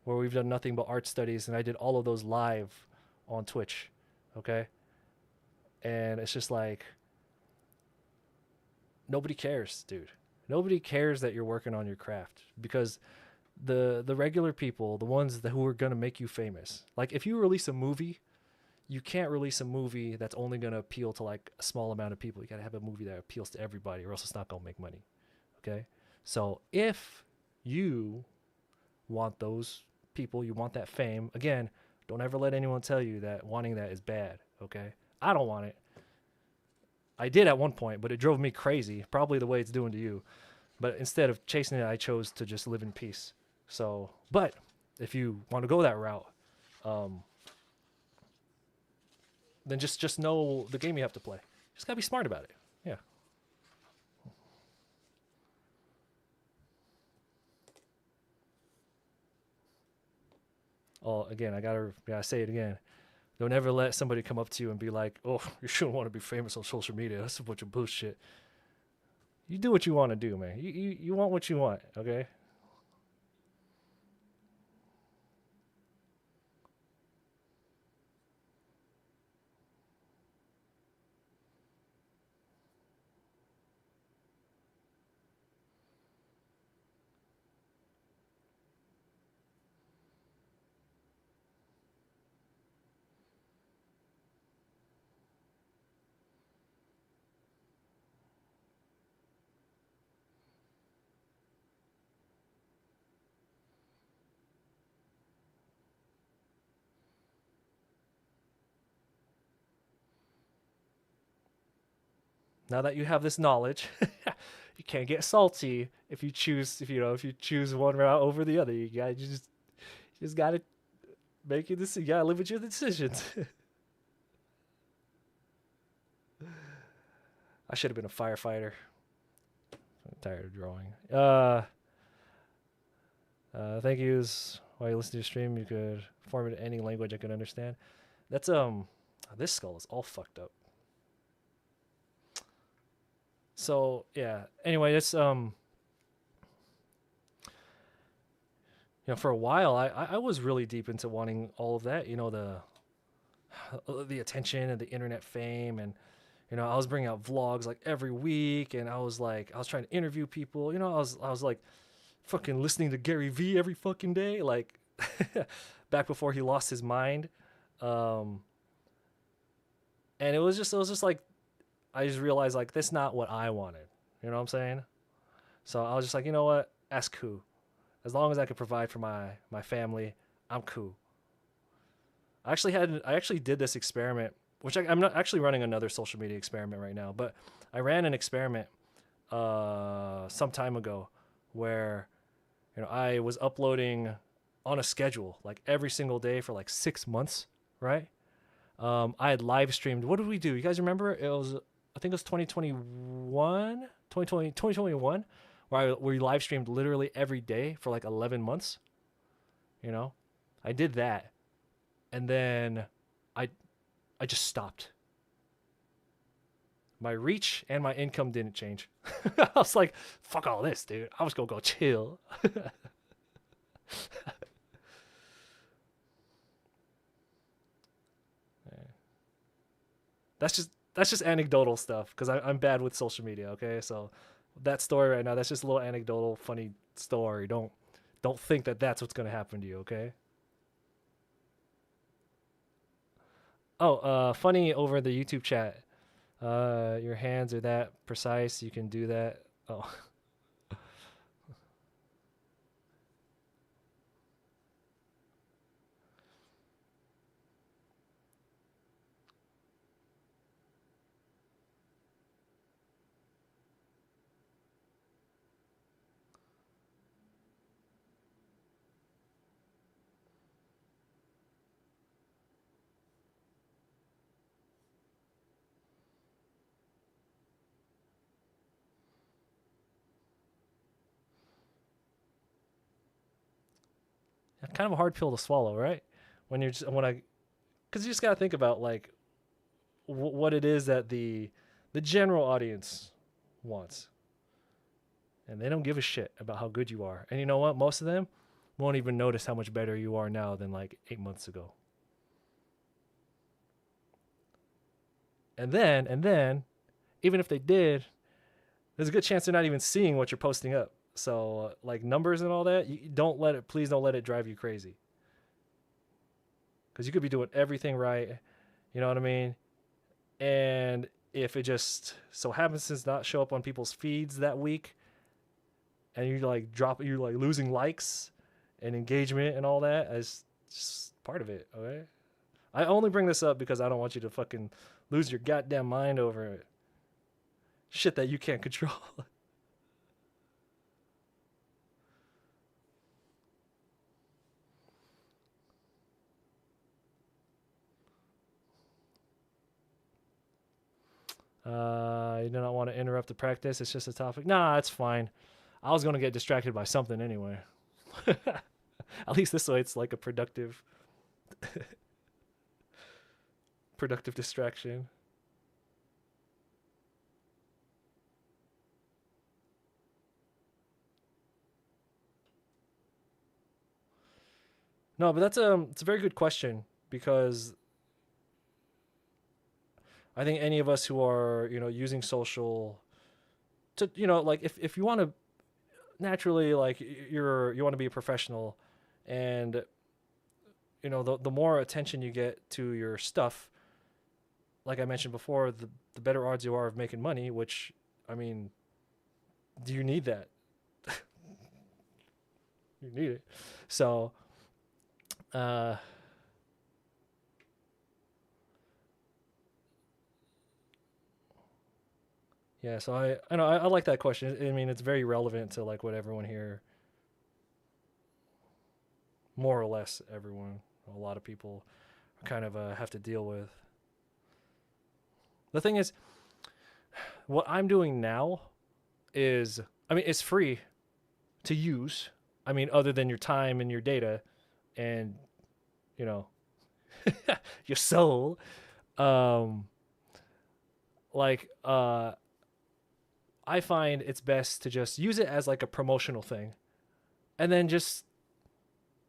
where we've done nothing but art studies, and I did all of those live on Twitch. Okay, and it's just like nobody cares, dude. Nobody cares that you're working on your craft because the regular people, the ones who are gonna make you famous. Like if you release a movie, you can't release a movie that's only gonna appeal to like a small amount of people. You gotta have a movie that appeals to everybody, or else it's not gonna make money. Okay, so if you want those people, you want that fame. Again, don't ever let anyone tell you that wanting that is bad. Okay, I don't want it. I did at one point, but it drove me crazy. Probably the way it's doing to you. But instead of chasing it, I chose to just live in peace. So, but if you want to go that route, um, then just know the game you have to play. Just gotta be smart about it. Yeah. Oh, again, I gotta say it again. Don't ever let somebody come up to you and be like, "Oh, you shouldn't want to be famous on social media. That's a bunch of bullshit." You do what you want to do, man. You want what you want, okay? Now that you have this knowledge, you can't get salty if you choose if you choose one route over the other. You just gotta make your decision. You gotta live with your decisions. I should have been a firefighter. I'm tired of drawing. Thank yous. While you listen to your stream, you could form it in any language I could understand. That's this skull is all fucked up. So yeah. Anyway, it's for a while, I was really deep into wanting all of that. You know, the attention and the internet fame, and I was bringing out vlogs like every week, and I was trying to interview people. I was like fucking listening to Gary V every fucking day, like back before he lost his mind. Um, and it was just like I just realized like that's not what I wanted. You know what I'm saying? So I was just like, you know what? Ask who. As long as I could provide for my family, I'm cool. I actually did this experiment, which I'm not actually running another social media experiment right now, but I ran an experiment some time ago where I was uploading on a schedule like every single day for like 6 months, right? I had live streamed. What did we do? You guys remember? I think it was 2021, where we live streamed literally every day for like 11 months. You know, I did that, and then I I just stopped. My reach and my income didn't change. I was like, fuck all this, dude. I was gonna go chill. That's just anecdotal stuff because I'm bad with social media. Okay, so that story right now, that's just a little anecdotal, funny story. Don't think that that's what's gonna happen to you. Okay. Oh, funny over the YouTube chat. Your hands are that precise. You can do that. Oh, kind of a hard pill to swallow, right? When you're just, when I, because you just gotta think about like what it is that the general audience wants, and they don't give a shit about how good you are. And you know what? Most of them won't even notice how much better you are now than like 8 months ago. And then, even if they did, there's a good chance they're not even seeing what you're posting up. So like numbers and all that, you don't let it. Please don't let it drive you crazy, because you could be doing everything right. You know what I mean? And if it just so happens to not show up on people's feeds that week, and you're like losing likes and engagement and all that, as just part of it. Okay. I only bring this up because I don't want you to fucking lose your goddamn mind over it. Shit that you can't control. You do not want to interrupt the practice. It's just a topic. Nah, it's fine. I was gonna get distracted by something anyway. At least this way, it's like a productive distraction. No, but it's a very good question, because I think any of us who are using social to like if you want to naturally like you want to be a professional, and the more attention you get to your stuff, like I mentioned before, the better odds you are of making money. Which, I mean, do you need that? You need it. So, uh, yeah. So I know I like that question. I mean, it's very relevant to like what everyone here, more or less everyone, a lot of people, kind of have to deal with. The thing is, what I'm doing now is, I mean, it's free to use. I mean, other than your time and your data and you know your soul. Um, like I find it's best to just use it as like a promotional thing, and then just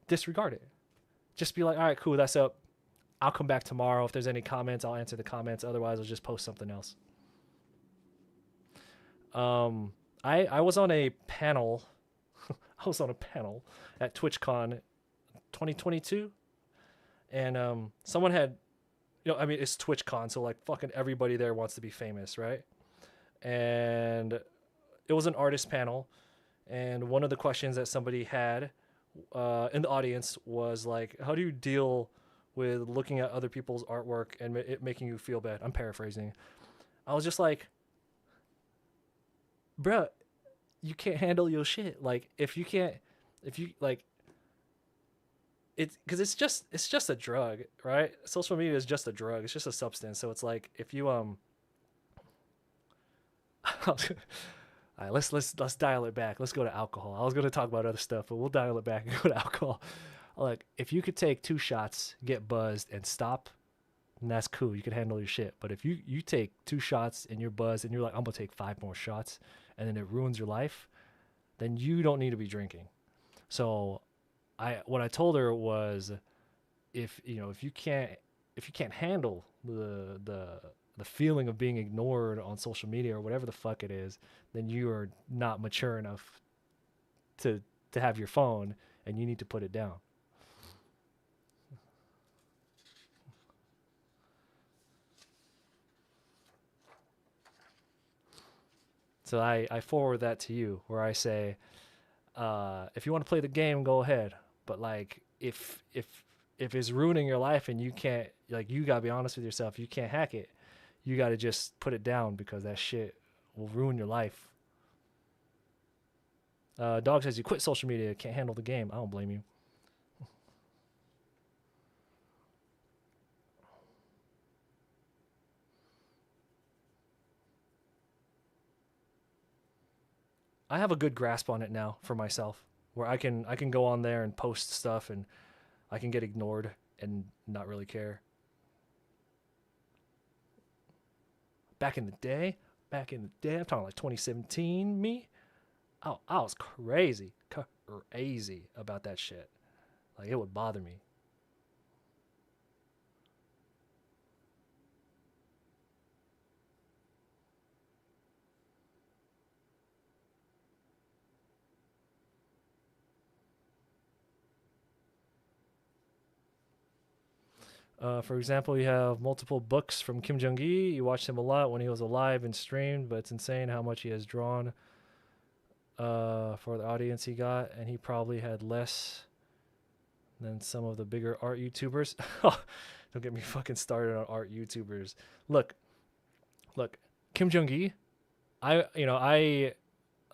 disregard it. Just be like, all right, cool, that's up. I'll come back tomorrow. If there's any comments, I'll answer the comments. Otherwise, I'll just post something else. I was on a panel. I was on a panel at TwitchCon 2022, and someone had, I mean, it's TwitchCon, so like fucking everybody there wants to be famous, right? And it was an artist panel, and one of the questions that somebody had in the audience was like, how do you deal with looking at other people's artwork and it making you feel bad? I'm paraphrasing. I was just like, bruh, you can't handle your shit. Like, if you can't, if you like, it's because it's just a drug, right? Social media is just a drug. It's just a substance. So it's like if you all right, let's dial it back. Let's go to alcohol. I was gonna talk about other stuff, but we'll dial it back and go to alcohol. Like, if you could take 2 shots, get buzzed, and stop, and that's cool. You can handle your shit. But if you take 2 shots and you're buzzed and you're like, I'm gonna take 5 more shots, and then it ruins your life, then you don't need to be drinking. So, what I told her was, if you can't handle the the feeling of being ignored on social media or whatever the fuck it is, then you are not mature enough to have your phone, and you need to put it down. So I forward that to you, where I say, if you want to play the game, go ahead. But like, if it's ruining your life and you can't, like, you gotta be honest with yourself. You can't hack it. You gotta just put it down, because that shit will ruin your life. Dog says you quit social media, can't handle the game. I don't blame you. I have a good grasp on it now for myself, where I can go on there and post stuff, and I can get ignored and not really care. Back in the day, I'm talking like 2017, me. Oh, I was crazy about that shit. Like, it would bother me. For example, you have multiple books from Kim Jong Il. You watched him a lot when he was alive and streamed, but it's insane how much he has drawn for the audience he got, and he probably had less than some of the bigger art YouTubers. Don't get me fucking started on art YouTubers. Look, look, Kim Jong Il. I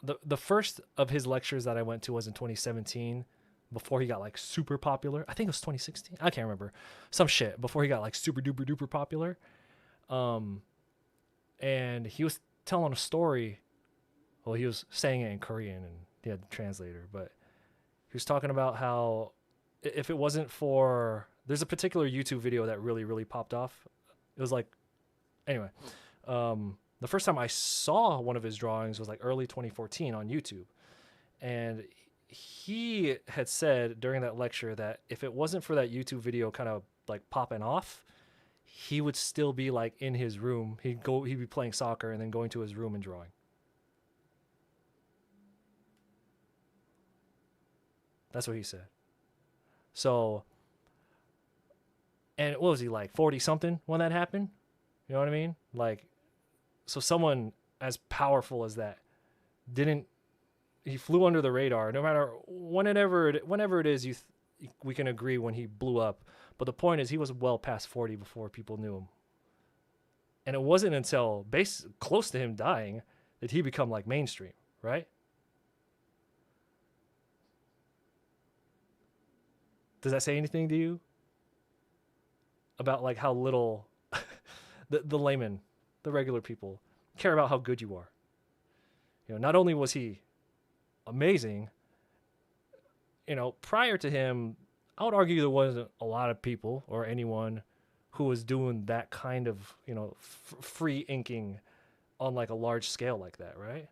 the first of his lectures that I went to was in 2017, before he got like super popular. I think it was 2016. I can't remember. Some shit before he got like super duper duper popular. Um, and he was telling a story. Well, he was saying it in Korean, and he had the translator, but he was talking about how, if it wasn't for, there's a particular YouTube video that really really popped off. It was like, anyway, the first time I saw one of his drawings was like early 2014 on YouTube, and he had said during that lecture that if it wasn't for that YouTube video kind of like popping off, he would still be like in his room. He'd be playing soccer and then going to his room and drawing. That's what he said. So, and what was he, like 40 something when that happened? You know what I mean? Like, so someone as powerful as that didn't, he flew under the radar, no matter whenever it is we can agree when he blew up. But the point is, he was well past 40 before people knew him. And it wasn't until close to him dying that he become like mainstream, right? Does that say anything to you about like how little the layman, the regular people, care about how good you are? You know, not only was he amazing, you know, prior to him, I would argue there wasn't a lot of people or anyone who was doing that kind of, you know, free inking on like a large scale like that, right?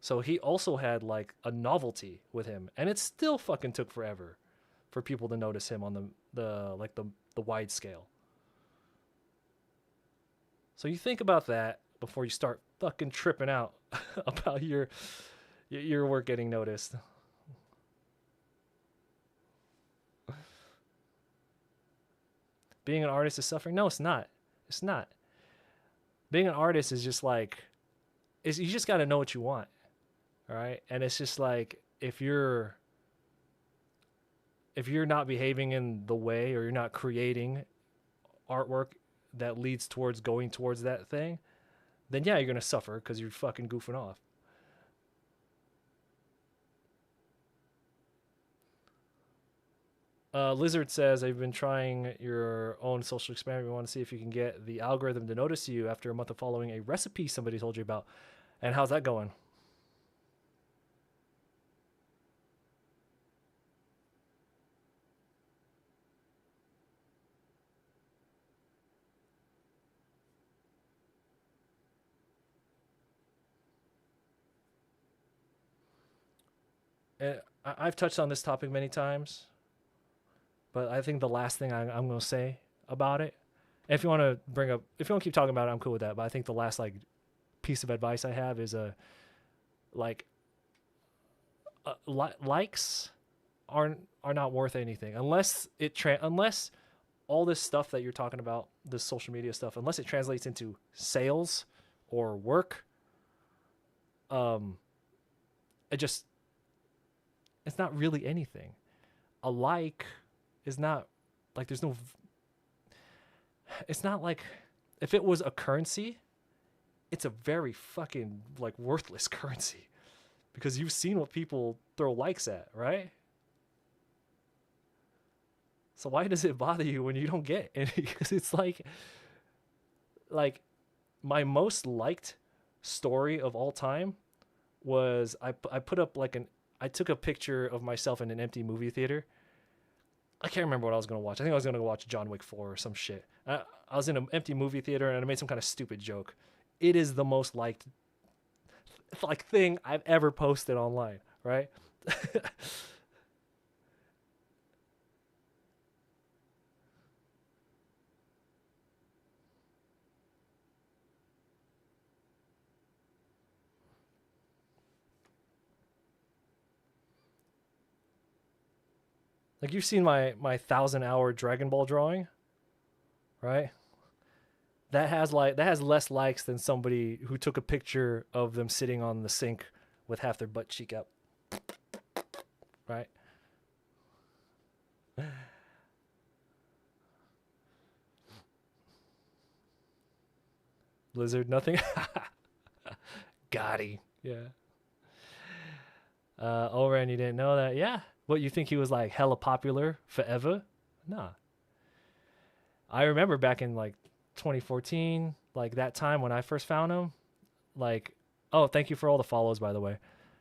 So he also had like a novelty with him, and it still fucking took forever for people to notice him on the wide scale. So you think about that before you start fucking tripping out about your work getting noticed. Being an artist is suffering? No, it's not. It's not. Being an artist is just like, you just got to know what you want, all right? And it's just like, if you're not behaving in the way, or you're not creating artwork that leads towards going towards that thing, then yeah, you're gonna suffer because you're fucking goofing off. Lizard says, I've been trying your own social experiment. We want to see if you can get the algorithm to notice you after a month of following a recipe somebody told you about. And how's that going? I've touched on this topic many times, but I think the last thing I'm going to say about it If you want to bring up, if you want to keep talking about it, I'm cool with that. But I think the last like piece of advice I have is like likes are not worth anything unless unless all this stuff that you're talking about, this social media stuff, unless it translates into sales or work, um, it just it's not really anything. A like is not like there's no. It's not like if it was a currency, it's a very fucking like worthless currency because you've seen what people throw likes at, right? So why does it bother you when you don't get any? Because it's like my most liked story of all time was I put up like I took a picture of myself in an empty movie theater. I can't remember what I was going to watch. I think I was going to watch John Wick 4 or some shit. I was in an empty movie theater and I made some kind of stupid joke. It is the most liked like thing I've ever posted online, right? Like you've seen my 1,000 hour Dragon Ball drawing, right? That has less likes than somebody who took a picture of them sitting on the sink with half their butt cheek out, right? Blizzard, nothing. Gotti. Yeah. Oren, you didn't know that? Yeah. What, you think he was like hella popular forever? Nah. I remember back in like 2014, like that time when I first found him, like, oh, thank you for all the follows, by the way.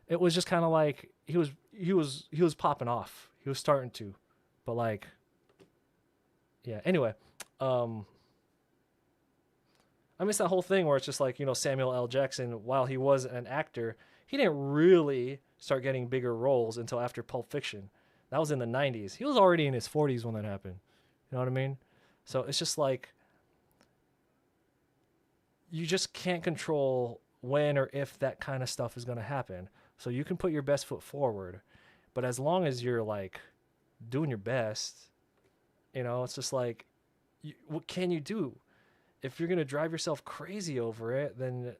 It was just kind of like he was popping off. He was starting to, but like, yeah. Anyway, um, I miss that whole thing where it's just like Samuel L. Jackson, while he was an actor, he didn't really start getting bigger roles until after Pulp Fiction. That was in the 90s. He was already in his 40s when that happened. You know what I mean? So it's just like you just can't control when or if that kind of stuff is going to happen. So you can put your best foot forward, but as long as you're like doing your best, it's just like, what can you do? If you're going to drive yourself crazy over it, then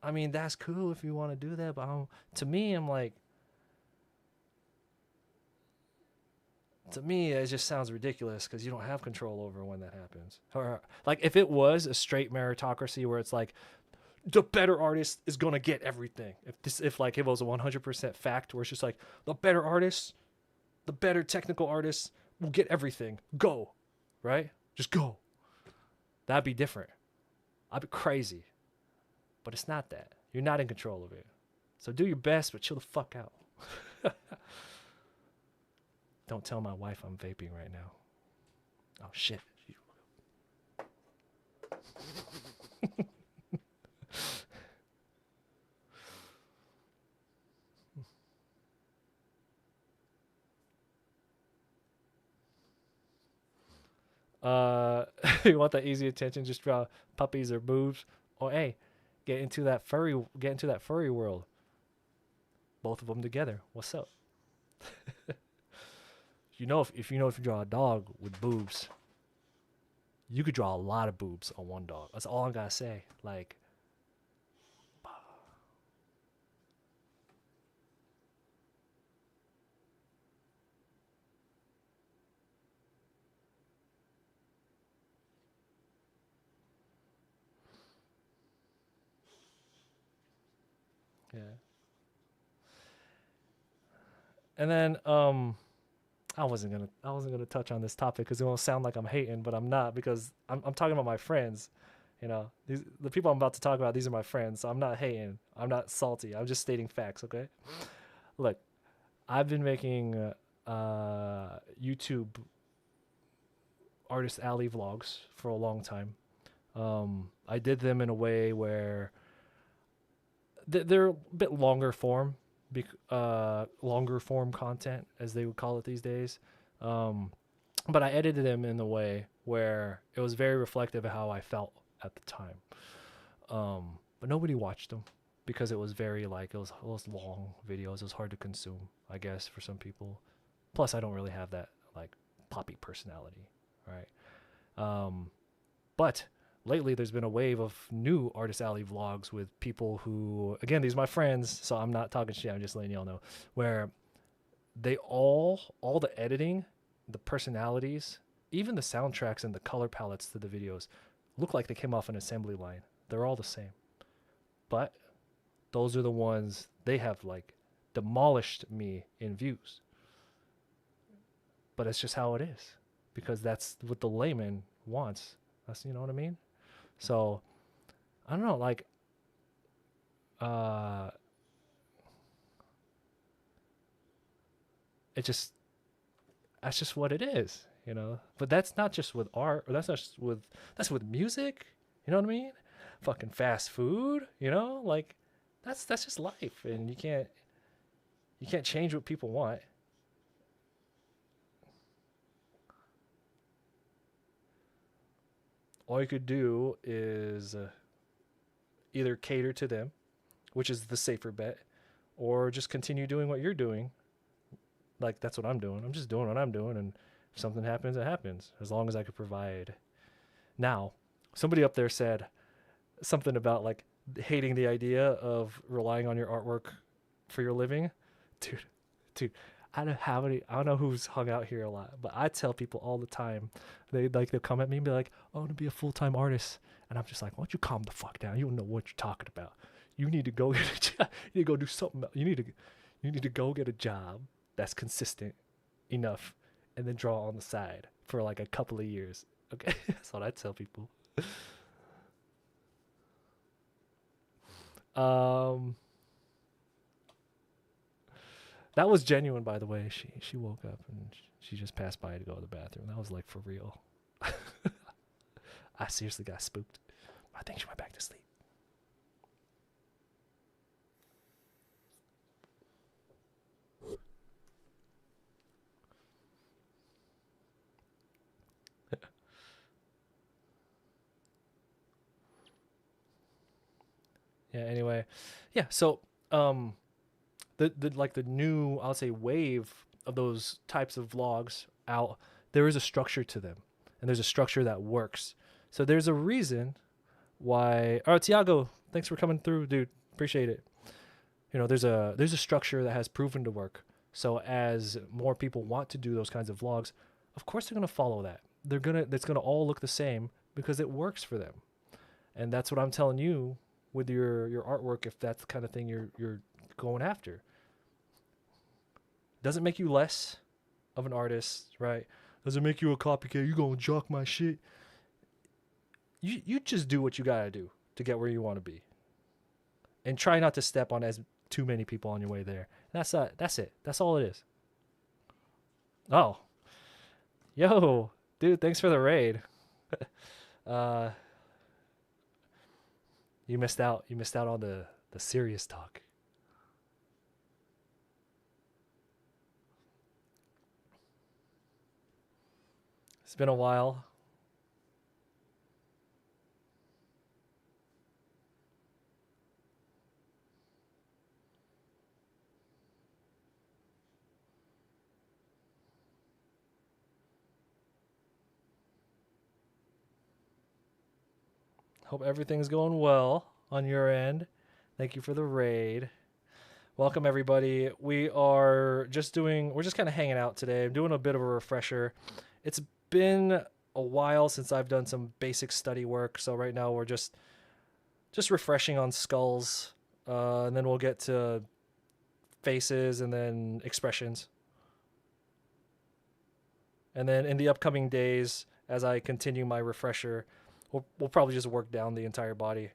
I mean, that's cool if you want to do that. But to me, I'm like, to me, it just sounds ridiculous because you don't have control over when that happens. Or like if it was a straight meritocracy where it's like the better artist is gonna get everything. If like it was a 100% fact where it's just like the better artist, the better technical artist will get everything. Go, right? Just go. That'd be different. I'd be crazy. But it's not that. You're not in control of it. So do your best, but chill the fuck out. Don't tell my wife I'm vaping right now. Oh shit. You want that easy attention? Just draw puppies or boobs. Or hey, get into that furry world. Both of them together. What's up? If you draw a dog with boobs, you could draw a lot of boobs on one dog. That's all I gotta say. Like, yeah. And then I wasn't gonna touch on this topic because it won't sound like I'm hating, but I'm not because I'm talking about my friends. The people I'm about to talk about. These are my friends, so I'm not hating. I'm not salty. I'm just stating facts. Okay. Look, I've been making YouTube artist alley vlogs for a long time. I did them in a way where they're a bit longer form, longer form content as they would call it these days. But I edited them in the way where it was very reflective of how I felt at the time. But nobody watched them because it was very like it was long videos. It was hard to consume, I guess, for some people. Plus, I don't really have that like poppy personality, right? But lately, there's been a wave of new Artist Alley vlogs with people who, again, these are my friends, so I'm not talking shit. I'm just letting y'all know where they all the editing, the personalities, even the soundtracks and the color palettes to the videos look like they came off an assembly line. They're all the same. But those are the ones they have like demolished me in views. But it's just how it is because that's what the layman wants. That's, you know what I mean? So, I don't know, like uh it just that's just what it is, you know. But that's not just with art, or that's not just with that's with music. You know what I mean? Fucking fast food, you know, like that's just life, and you can't change what people want. All you could do is either cater to them, which is the safer bet, or just continue doing what you're doing. Like that's what I'm doing. I'm just doing what I'm doing, and if something happens, it happens. As long as I could provide. Now, somebody up there said something about like hating the idea of relying on your artwork for your living. Dude, dude, I don't have any. I don't know who's hung out here a lot, but I tell people all the time. They'll come at me and be like, "Oh, I want to be a full-time artist," and I'm just like, "Why don't you calm the fuck down? You don't know what you're talking about. You need to go get a job. You need to go do something. You need to go get a job that's consistent enough, and then draw on the side for like a couple of years." Okay, that's what I tell people. Um, that was genuine, by the way. She woke up and she just passed by to go to the bathroom. That was like for real. I seriously got spooked. I think she went back to sleep. Yeah. Anyway, yeah. So, the like the new, I'll say, wave of those types of vlogs out. There is a structure to them, and there's a structure that works. So there's a reason why. Oh, Tiago, thanks for coming through, dude. Appreciate it. You know, there's a structure that has proven to work. So as more people want to do those kinds of vlogs, of course they're gonna follow that. It's gonna all look the same because it works for them. And that's what I'm telling you with your artwork. If that's the kind of thing you're going after, doesn't make you less of an artist, right? Doesn't make you a copycat. You gonna jock my shit. You just do what you gotta do to get where you want to be, and try not to step on as too many people on your way there. That's it. That's all it is. Oh, yo, dude, thanks for the raid. uh, you missed out. You missed out on the serious talk. It's been a while. Hope everything's going well on your end. Thank you for the raid. Welcome everybody. We're just kind of hanging out today. I'm doing a bit of a refresher. It's been a while since I've done some basic study work, so right now we're just refreshing on skulls, and then we'll get to faces and then expressions. And then in the upcoming days, as I continue my refresher, we'll probably just work down the entire body.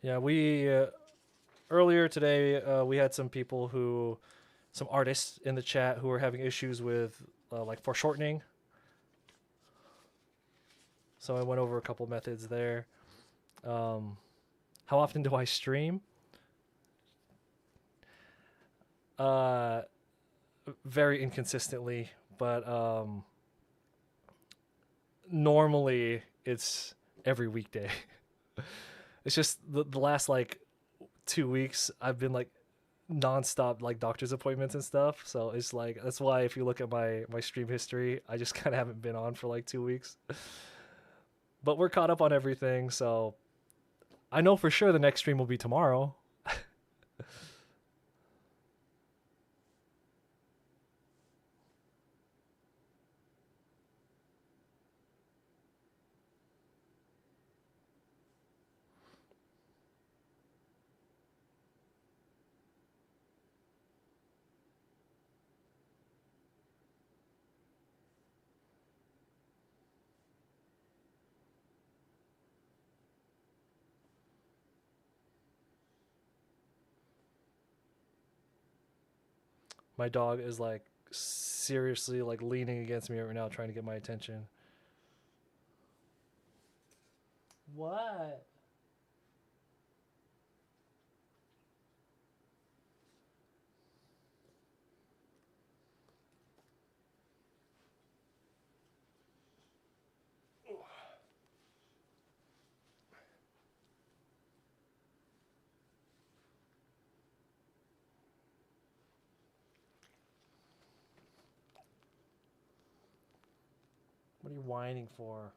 Yeah, we earlier today we had some people who, some artists in the chat who were having issues with like foreshortening. So I went over a couple methods there. Um, how often do I stream? Uh, very inconsistently, but normally it's every weekday. It's just the last like 2 weeks I've been like nonstop like doctor's appointments and stuff. So it's like that's why if you look at my stream history, I just kind of haven't been on for like 2 weeks. But we're caught up on everything, so I know for sure the next stream will be tomorrow. My dog is like seriously like leaning against me right now trying to get my attention. What? What are you whining for?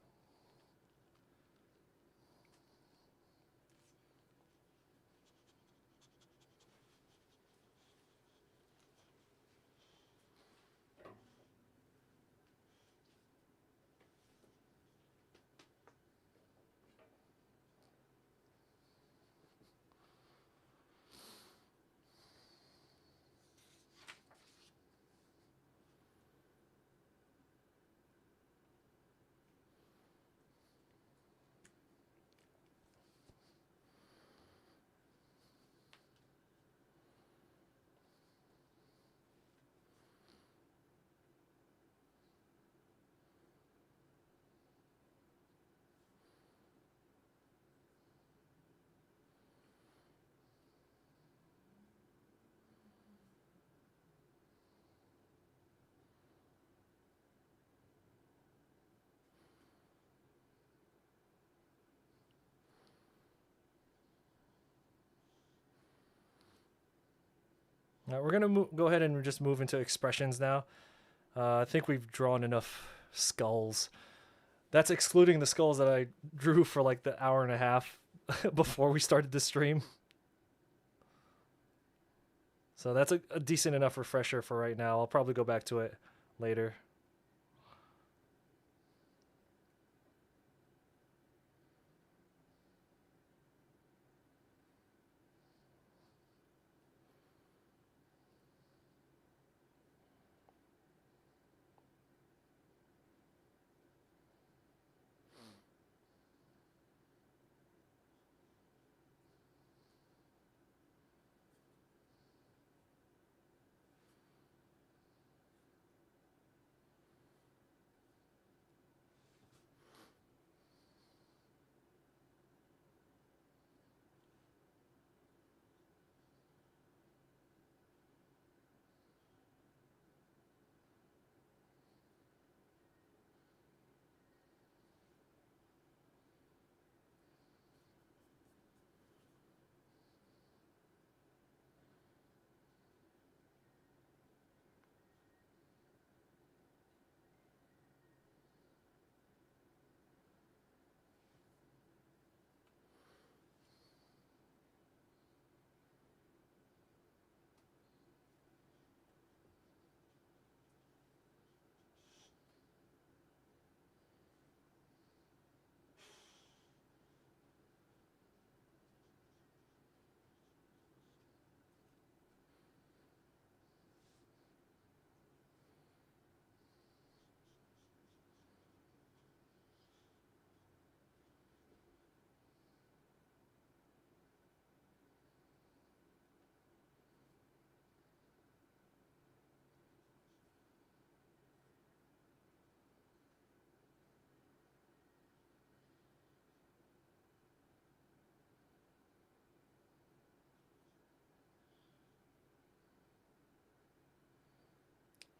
All right, we're gonna go ahead and just move into expressions now. I think we've drawn enough skulls. That's excluding the skulls that I drew for like the hour and a half before we started the stream. So that's a decent enough refresher for right now. I'll probably go back to it later.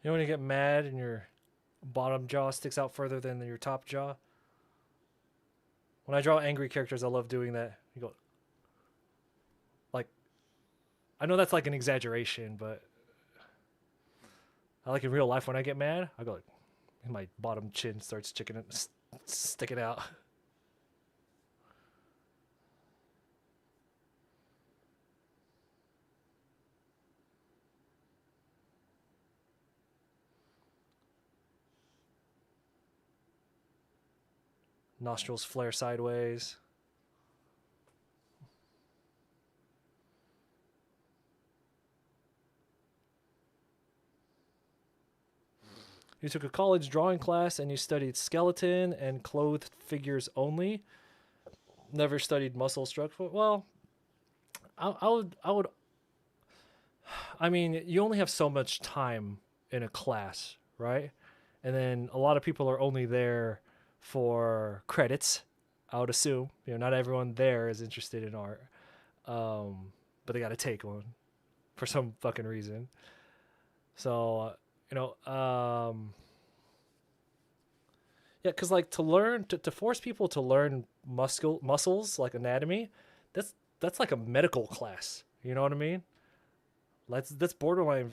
You know when you get mad and your bottom jaw sticks out further than your top jaw? When I draw angry characters, I love doing that. You go like, I know that's like an exaggeration, but I like in real life when I get mad, I go like, my bottom chin starts sticking out. Nostrils flare sideways. You took a college drawing class and you studied skeleton and clothed figures only. Never studied muscle structure. Well, I would. I mean, you only have so much time in a class, right? And then a lot of people are only there for credits. I would assume, not everyone there is interested in art, but they got to take one for some fucking reason. So, you know, yeah, because like to learn to force people to learn muscles like anatomy, that's like a medical class. You know what I mean? That's borderline.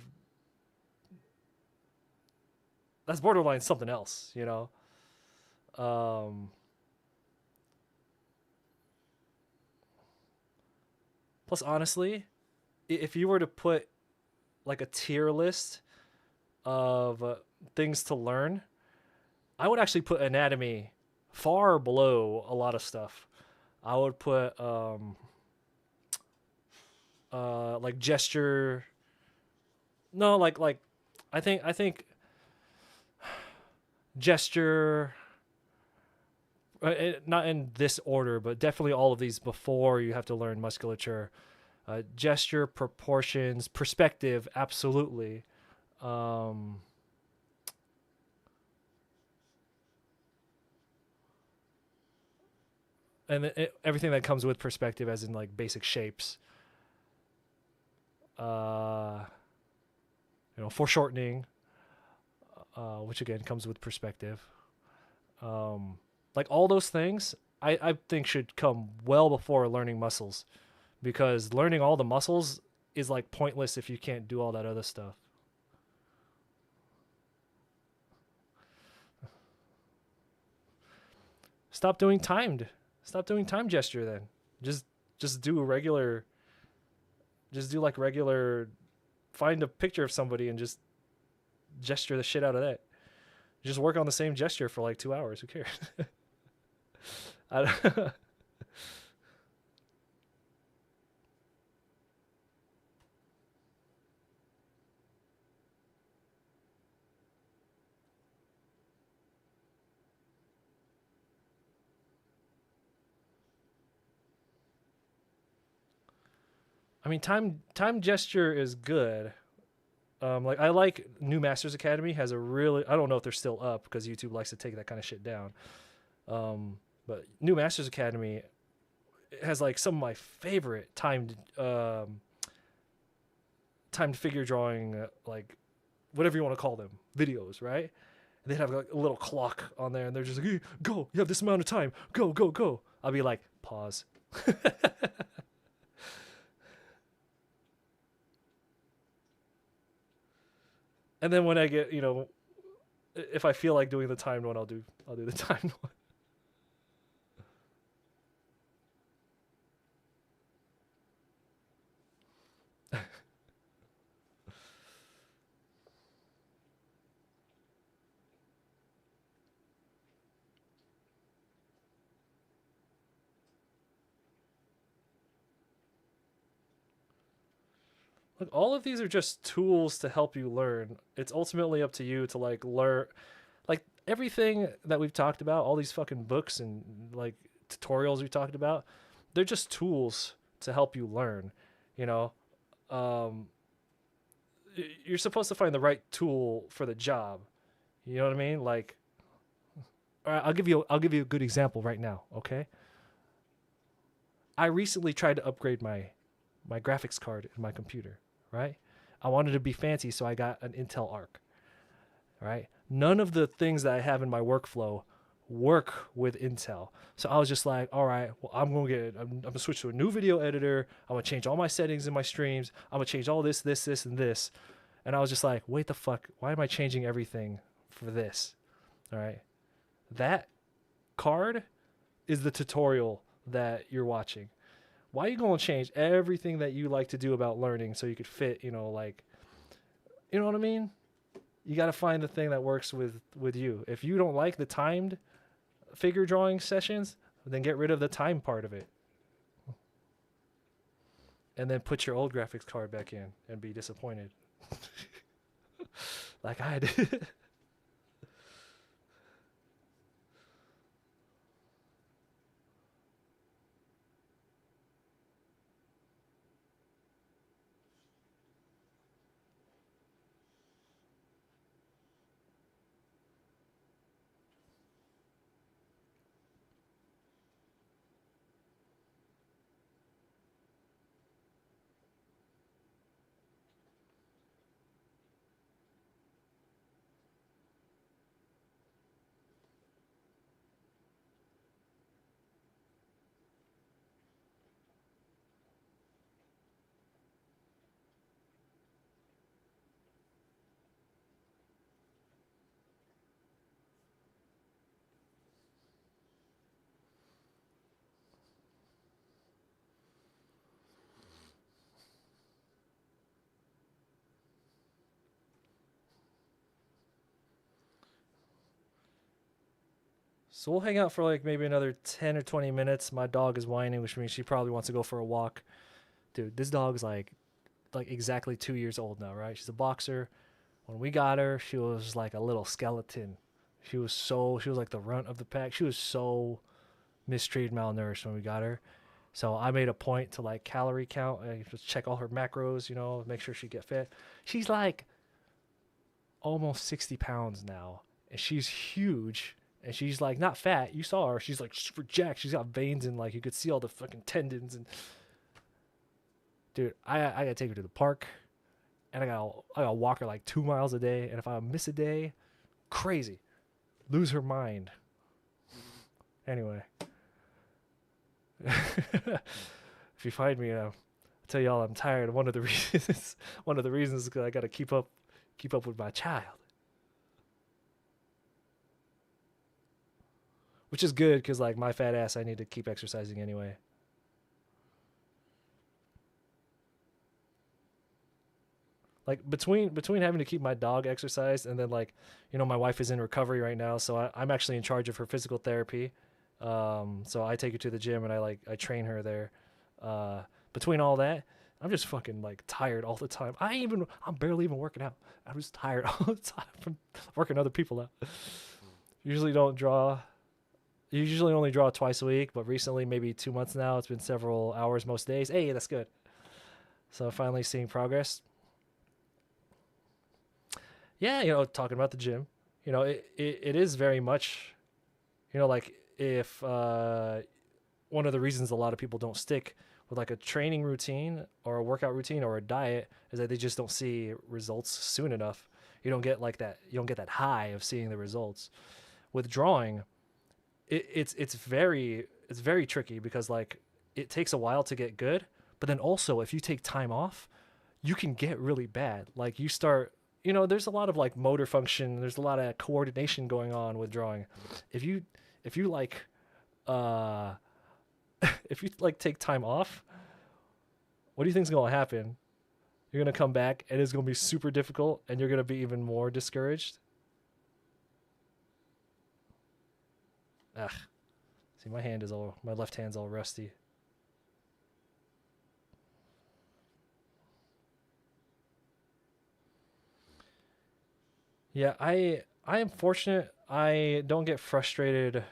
That's borderline something else. Um, Plus, honestly, if you were to put like a tier list of things to learn, I would actually put anatomy far below a lot of stuff. I would put like gesture. No, like I think gesture. Not in this order, but definitely all of these before you have to learn musculature. Gesture, proportions, perspective, absolutely. Um, and everything that comes with perspective, as in like basic shapes. Uh, Foreshortening, which again comes with perspective. Um, like all those things, I think should come well before learning muscles, because learning all the muscles is like pointless if you can't do all that other stuff. Stop doing timed. Stop doing time gesture then. Just just do a regular. Just do like regular. Find a picture of somebody and just gesture the shit out of that. Just work on the same gesture for like 2 hours. Who cares? I, I mean, time gesture is good. Like I like New Masters Academy has a really, I don't know if they're still up because YouTube likes to take that kind of shit down. But New Masters Academy has like some of my favorite timed figure drawing, like whatever you want to call them, videos, right? And they'd have like a little clock on there, and they're just like, hey, "Go, you have this amount of time. Go, go, go." I'll be like, "Pause." And then when I get, if I feel like doing the timed one, I'll do the timed one. Look, all of these are just tools to help you learn. It's ultimately up to you to like learn, like everything that we've talked about, all these fucking books and like tutorials we talked about, they're just tools to help you learn. You know, um, you're supposed to find the right tool for the job. You know what I mean? Like, all right, I'll give you a good example right now. Okay, I recently tried to upgrade my graphics card in my computer. Right, I wanted to be fancy, so I got an Intel Arc. right? None of the things that I have in my workflow work with Intel. So I was just like, all right, well, I'm gonna switch to a new video editor. I'm gonna change all my settings in my streams. I'm gonna change all this, and this. And I was just like, wait the fuck, why am I changing everything for this? All right. That card is the tutorial that you're watching. Why are you gonna change everything that you like to do about learning so you could fit, like, you know what I mean? You got to find the thing that works with you. If you don't like the timed figure drawing sessions, then get rid of the time part of it. And then put your old graphics card back in and be disappointed. Like I did. So we'll hang out for like maybe another 10 or 20 minutes. My dog is whining, which means she probably wants to go for a walk. Dude, this dog's like exactly 2 years old now, right? She's a boxer. When we got her, she was like a little skeleton. She was like the runt of the pack. She was so mistreated, malnourished when we got her. So I made a point to like calorie count and just check all her macros, make sure she get fit. She's like almost 60 pounds now, and she's huge. And she's like not fat. You saw her. She's like super jacked. She's got veins and like you could see all the fucking tendons. And dude, I gotta take her to the park, and I gotta walk her like 2 miles a day. And if I miss a day, crazy, lose her mind. Anyway, if you find me, I'll tell y'all I'm tired. One of the reasons is because I gotta keep up with my child, which is good because like my fat ass, I need to keep exercising anyway. Like between having to keep my dog exercised and then like my wife is in recovery right now, so I'm actually in charge of her physical therapy. So I take her to the gym and I train her there. Between all that, I'm just fucking like tired all the time. I'm barely even working out. I'm just tired all the time from working other people out. Usually don't draw. Usually only draw twice a week, but recently maybe 2 months now. It's been several hours most days. Hey, that's good. So finally seeing progress. Yeah, talking about the gym, it is very much, like if one of the reasons a lot of people don't stick with like a training routine or a workout routine or a diet is that they just don't see results soon enough. You don't get like that. You don't get that high of seeing the results. With drawing, it's very tricky because like it takes a while to get good, but then also if you take time off, you can get really bad. Like you start, there's a lot of like motor function, there's a lot of coordination going on with drawing. If you like uh if you like take time off, what do you think's going to happen? You're going to come back and it's going to be super difficult and you're going to be even more discouraged. Ugh. See, my left hand's all rusty. Yeah, I am fortunate. I don't get frustrated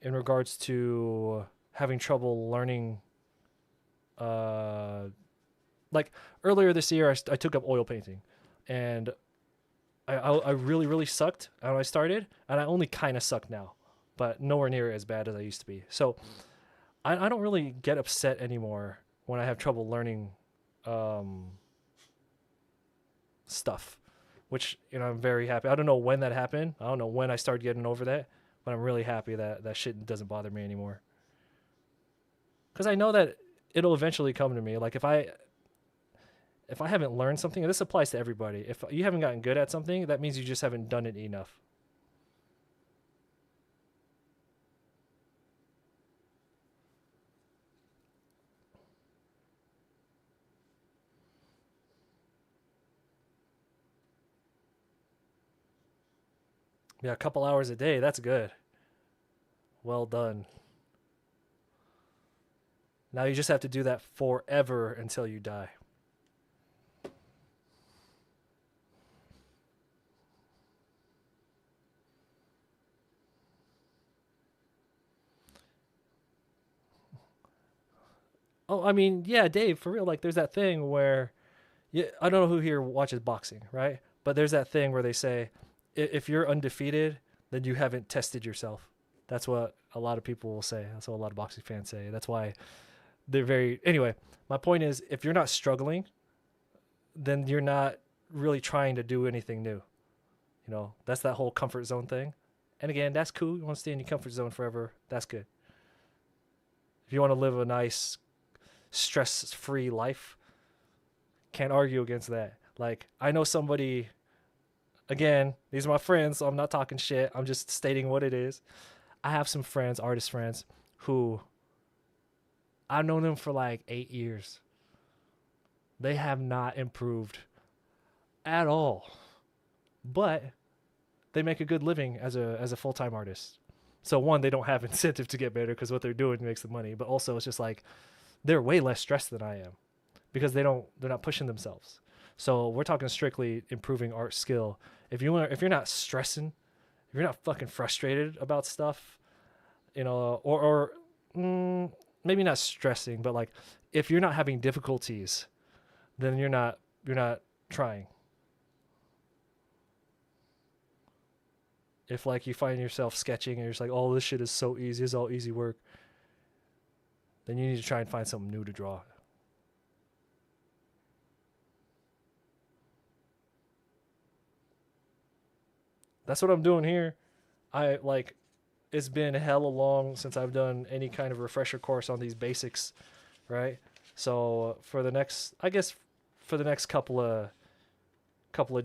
in regards to having trouble learning. Uh, like earlier this year, I took up oil painting, and I really really sucked when I started, and I only kind of suck now, but nowhere near as bad as I used to be. So I don't really get upset anymore when I have trouble learning um, stuff. which I'm very happy. I don't know when that happened. I don't know when I started getting over that, but I'm really happy that that shit doesn't bother me anymore. Because I know that it'll eventually come to me. Like if I haven't learned something, and this applies to everybody. If you haven't gotten good at something, that means you just haven't done it enough. Yeah, a couple hours a day, that's good. Well done. Now you just have to do that forever until you die. Oh, I mean, yeah, Dave, for real. Like, there's that thing where, yeah, I don't know who here watches boxing, right? But there's that thing where they say, if you're undefeated, then you haven't tested yourself. That's what a lot of people will say. That's what a lot of boxing fans say. That's why they're very. Anyway, my point is, if you're not struggling, then you're not really trying to do anything new. That's that whole comfort zone thing. And again, that's cool. You want to stay in your comfort zone forever. That's good. If you want to live a nice, stress free life, can't argue against that. Like, I know somebody, again, these are my friends, so I'm not talking shit. I'm just stating what it is. I have some friends, artist friends, who I've known them for like 8 years. They have not improved at all. But they make a good living as a full time artist. So one, they don't have incentive to get better because what they're doing makes the money. But also, it's just like they're way less stressed than I am because they're not pushing themselves. So we're talking strictly improving art skill. If you're not stressing, if you're not fucking frustrated about stuff, maybe not stressing, but like if you're not having difficulties, then you're not trying. If like you find yourself sketching and you're just like, oh, this shit is so easy, it's all easy work, then you need to try and find something new to draw. That's what I'm doing here. I like it's been hella long since I've done any kind of refresher course on these basics, right? So for the next, I guess, for the next couple of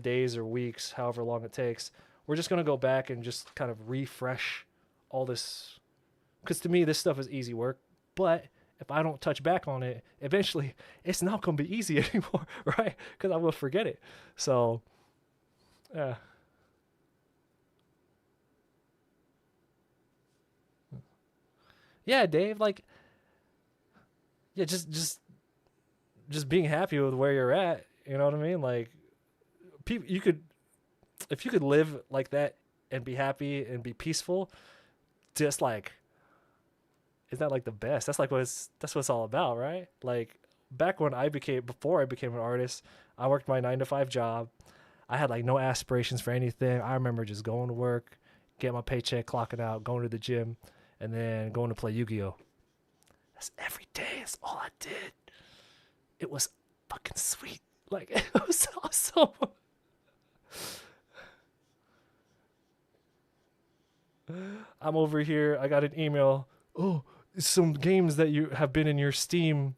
days or weeks, however long it takes, we're just gonna go back and just kind of refresh all this, because to me this stuff is easy work. But if I don't touch back on it, eventually it's not gonna be easy anymore, right? Because I will forget it. So, yeah. Yeah, Dave. Like, yeah, just being happy with where you're at. You know what I mean? Like, people, you could if you could live like that and be happy and be peaceful, just like is that like the best? That's what it's all about, right? Like back when before I became an artist, I worked my 9 to 5 job. I had like no aspirations for anything. I remember just going to work, get my paycheck, clocking out, going to the gym, and then going to play Yu-Gi-Oh. That's every day. That's all I did. It was fucking sweet. Like it was awesome. I'm over here. I got an email. Oh, some games that you have been in your Steam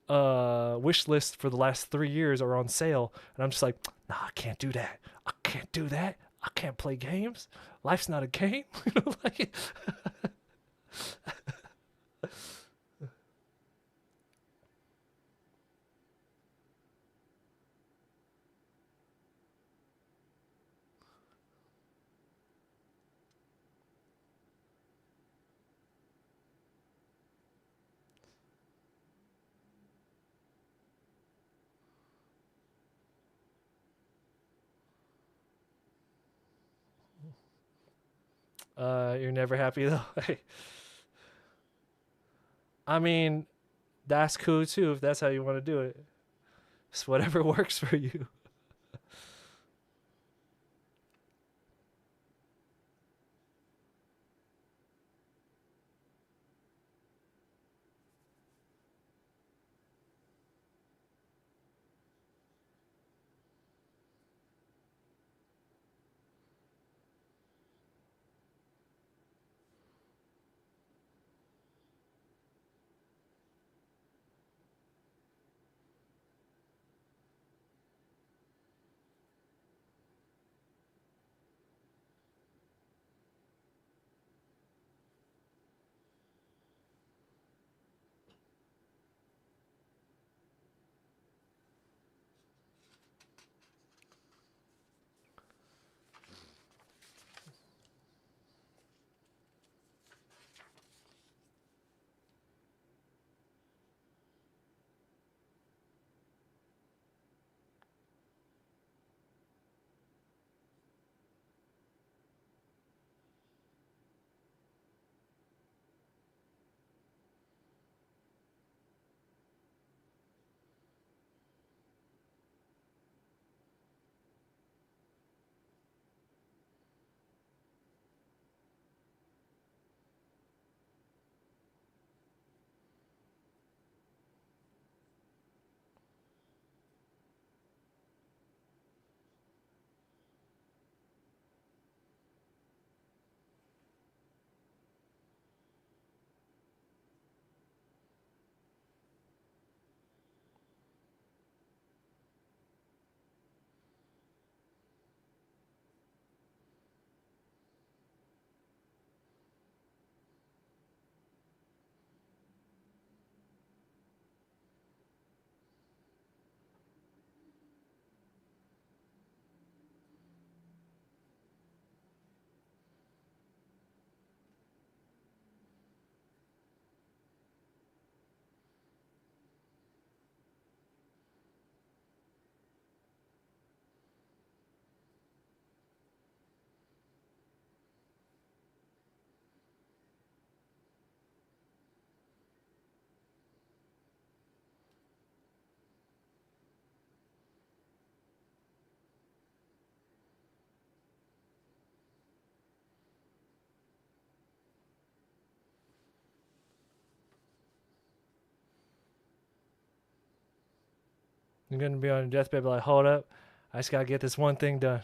wish list for the last 3 years are on sale, and I'm just like, nah, I can't do that. I can't do that. I can't play games. Life's not a game. Like, you're never happy though. I mean, that's cool too if that's how you want to do it. It's whatever works for you. You're gonna be on your deathbed, be like, hold up, I just gotta get this one thing done.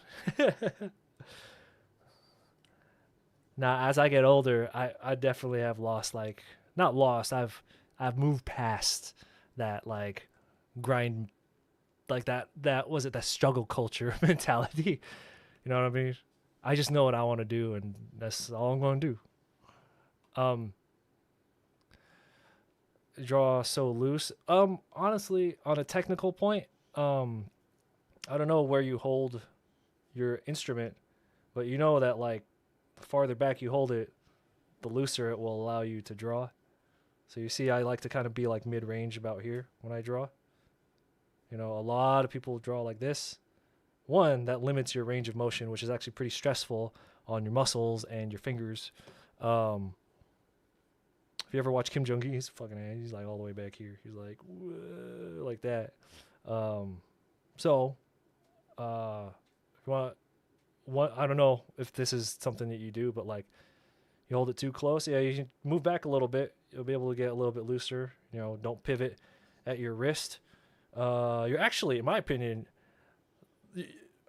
Now, as I get older, I definitely have lost, like, not lost. I've moved past that, like, grind, like that was it that struggle culture mentality. You know what I mean? I just know what I want to do, and that's all I'm going to do. Um, Draw so loose. Honestly, on a technical point, um, I don't know where you hold your instrument, but you know that, like, the farther back you hold it, the looser it will allow you to draw. So you see, I like to kind of be like mid-range about here when I draw. You know, a lot of people draw like this. One, that limits your range of motion, which is actually pretty stressful on your muscles and your fingers. Um, if you ever watch Kim Jong-un, he's like all the way back here. He's like, whoa, like that. Um, so, if you want, I don't know if this is something that you do, but like you hold it too close, yeah, you can move back a little bit. You'll be able to get a little bit looser. You know, don't pivot at your wrist. You're actually, in my opinion,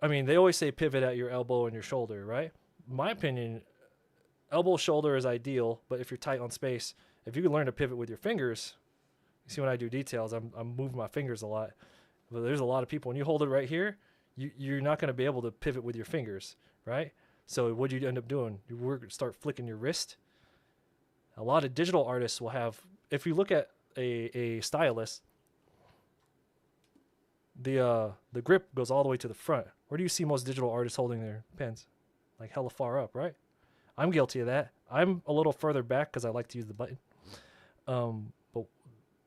I mean, they always say pivot at your elbow and your shoulder, right? In my opinion, elbow shoulder is ideal, but if you're tight on space, if you can learn to pivot with your fingers, you see when I do details, I'm moving my fingers a lot. But there's a lot of people when you hold it right here, you're not going to be able to pivot with your fingers, right? So what do you end up doing? You start flicking your wrist. A lot of digital artists will have, if you look at a stylus, the grip goes all the way to the front. Where do you see most digital artists holding their pens? Like hella far up, right? I'm guilty of that. I'm a little further back because I like to use the button. But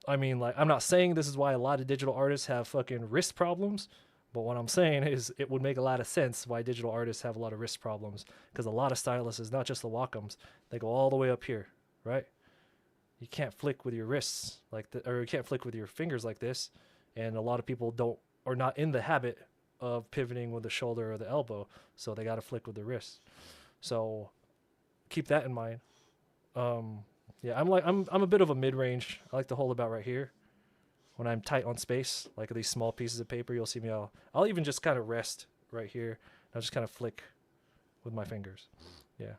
I mean, like, I'm not saying this is why a lot of digital artists have fucking wrist problems. But what I'm saying is it would make a lot of sense why digital artists have a lot of wrist problems. Because a lot of styluses, not just the Wacoms, they go all the way up here, right? You can't flick with your wrists or you can't flick with your fingers like this. And a lot of people are not in the habit of pivoting with the shoulder or the elbow, so they got to flick with the wrist. So keep that in mind. Yeah, I'm a bit of a mid range. I like to hold about right here. When I'm tight on space, like these small pieces of paper, you'll see me. I'll even just kind of rest right here. I'll just kind of flick with my fingers. Yeah.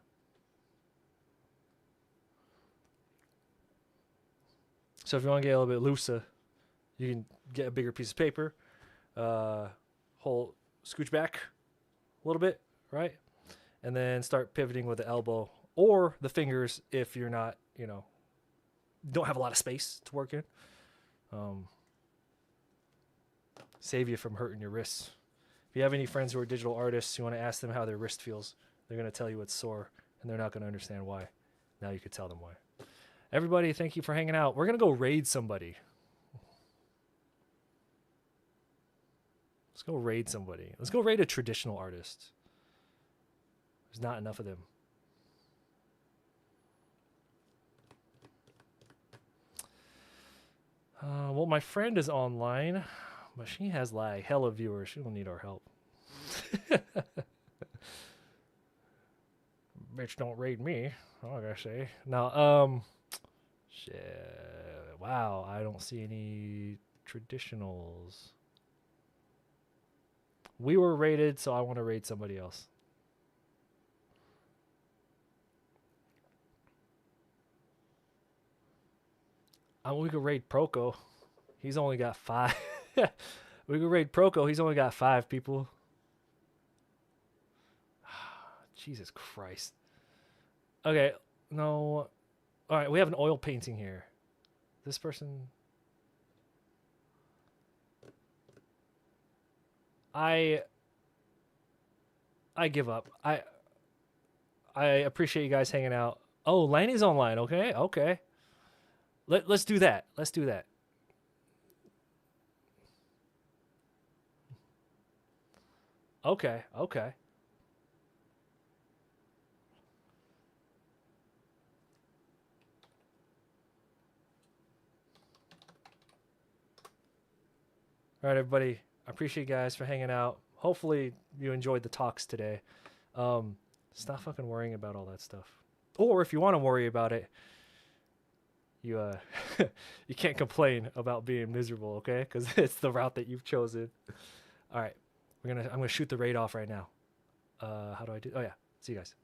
So if you want to get a little bit looser, you can get a bigger piece of paper, scooch back a little bit, right? And then start pivoting with the elbow or the fingers if you're not, don't have a lot of space to work in. Save you from hurting your wrists. If you have any friends who are digital artists, you want to ask them how their wrist feels. They're going to tell you it's sore, and they're not going to understand why. Now you could tell them why. Everybody, thank you for hanging out. We're going to go raid somebody. Let's go raid somebody. Let's go raid a traditional artist. There's not enough of them. Well, my friend is online, but she has like hella viewers. She don't need our help. Bitch, don't raid me. I gotta say. Now, shit. Wow, I don't see any traditionals. We were raided, so I want to raid somebody else. We could raid Proco. He's only got 5. We could raid Proco. He's only got 5 people. Jesus Christ. Okay, no. All right, we have an oil painting here. This person. I give up. I appreciate you guys hanging out. Oh, Lanny's online. Okay. Let's do that. Let's do that. Okay. All right, everybody. I appreciate you guys for hanging out. Hopefully you enjoyed the talks today. Stop fucking worrying about all that stuff. Or if you want to worry about it, You you can't complain about being miserable, okay? Because it's the route that you've chosen. All right, I'm gonna shoot the raid off right now. How do I do? Oh yeah, see you guys.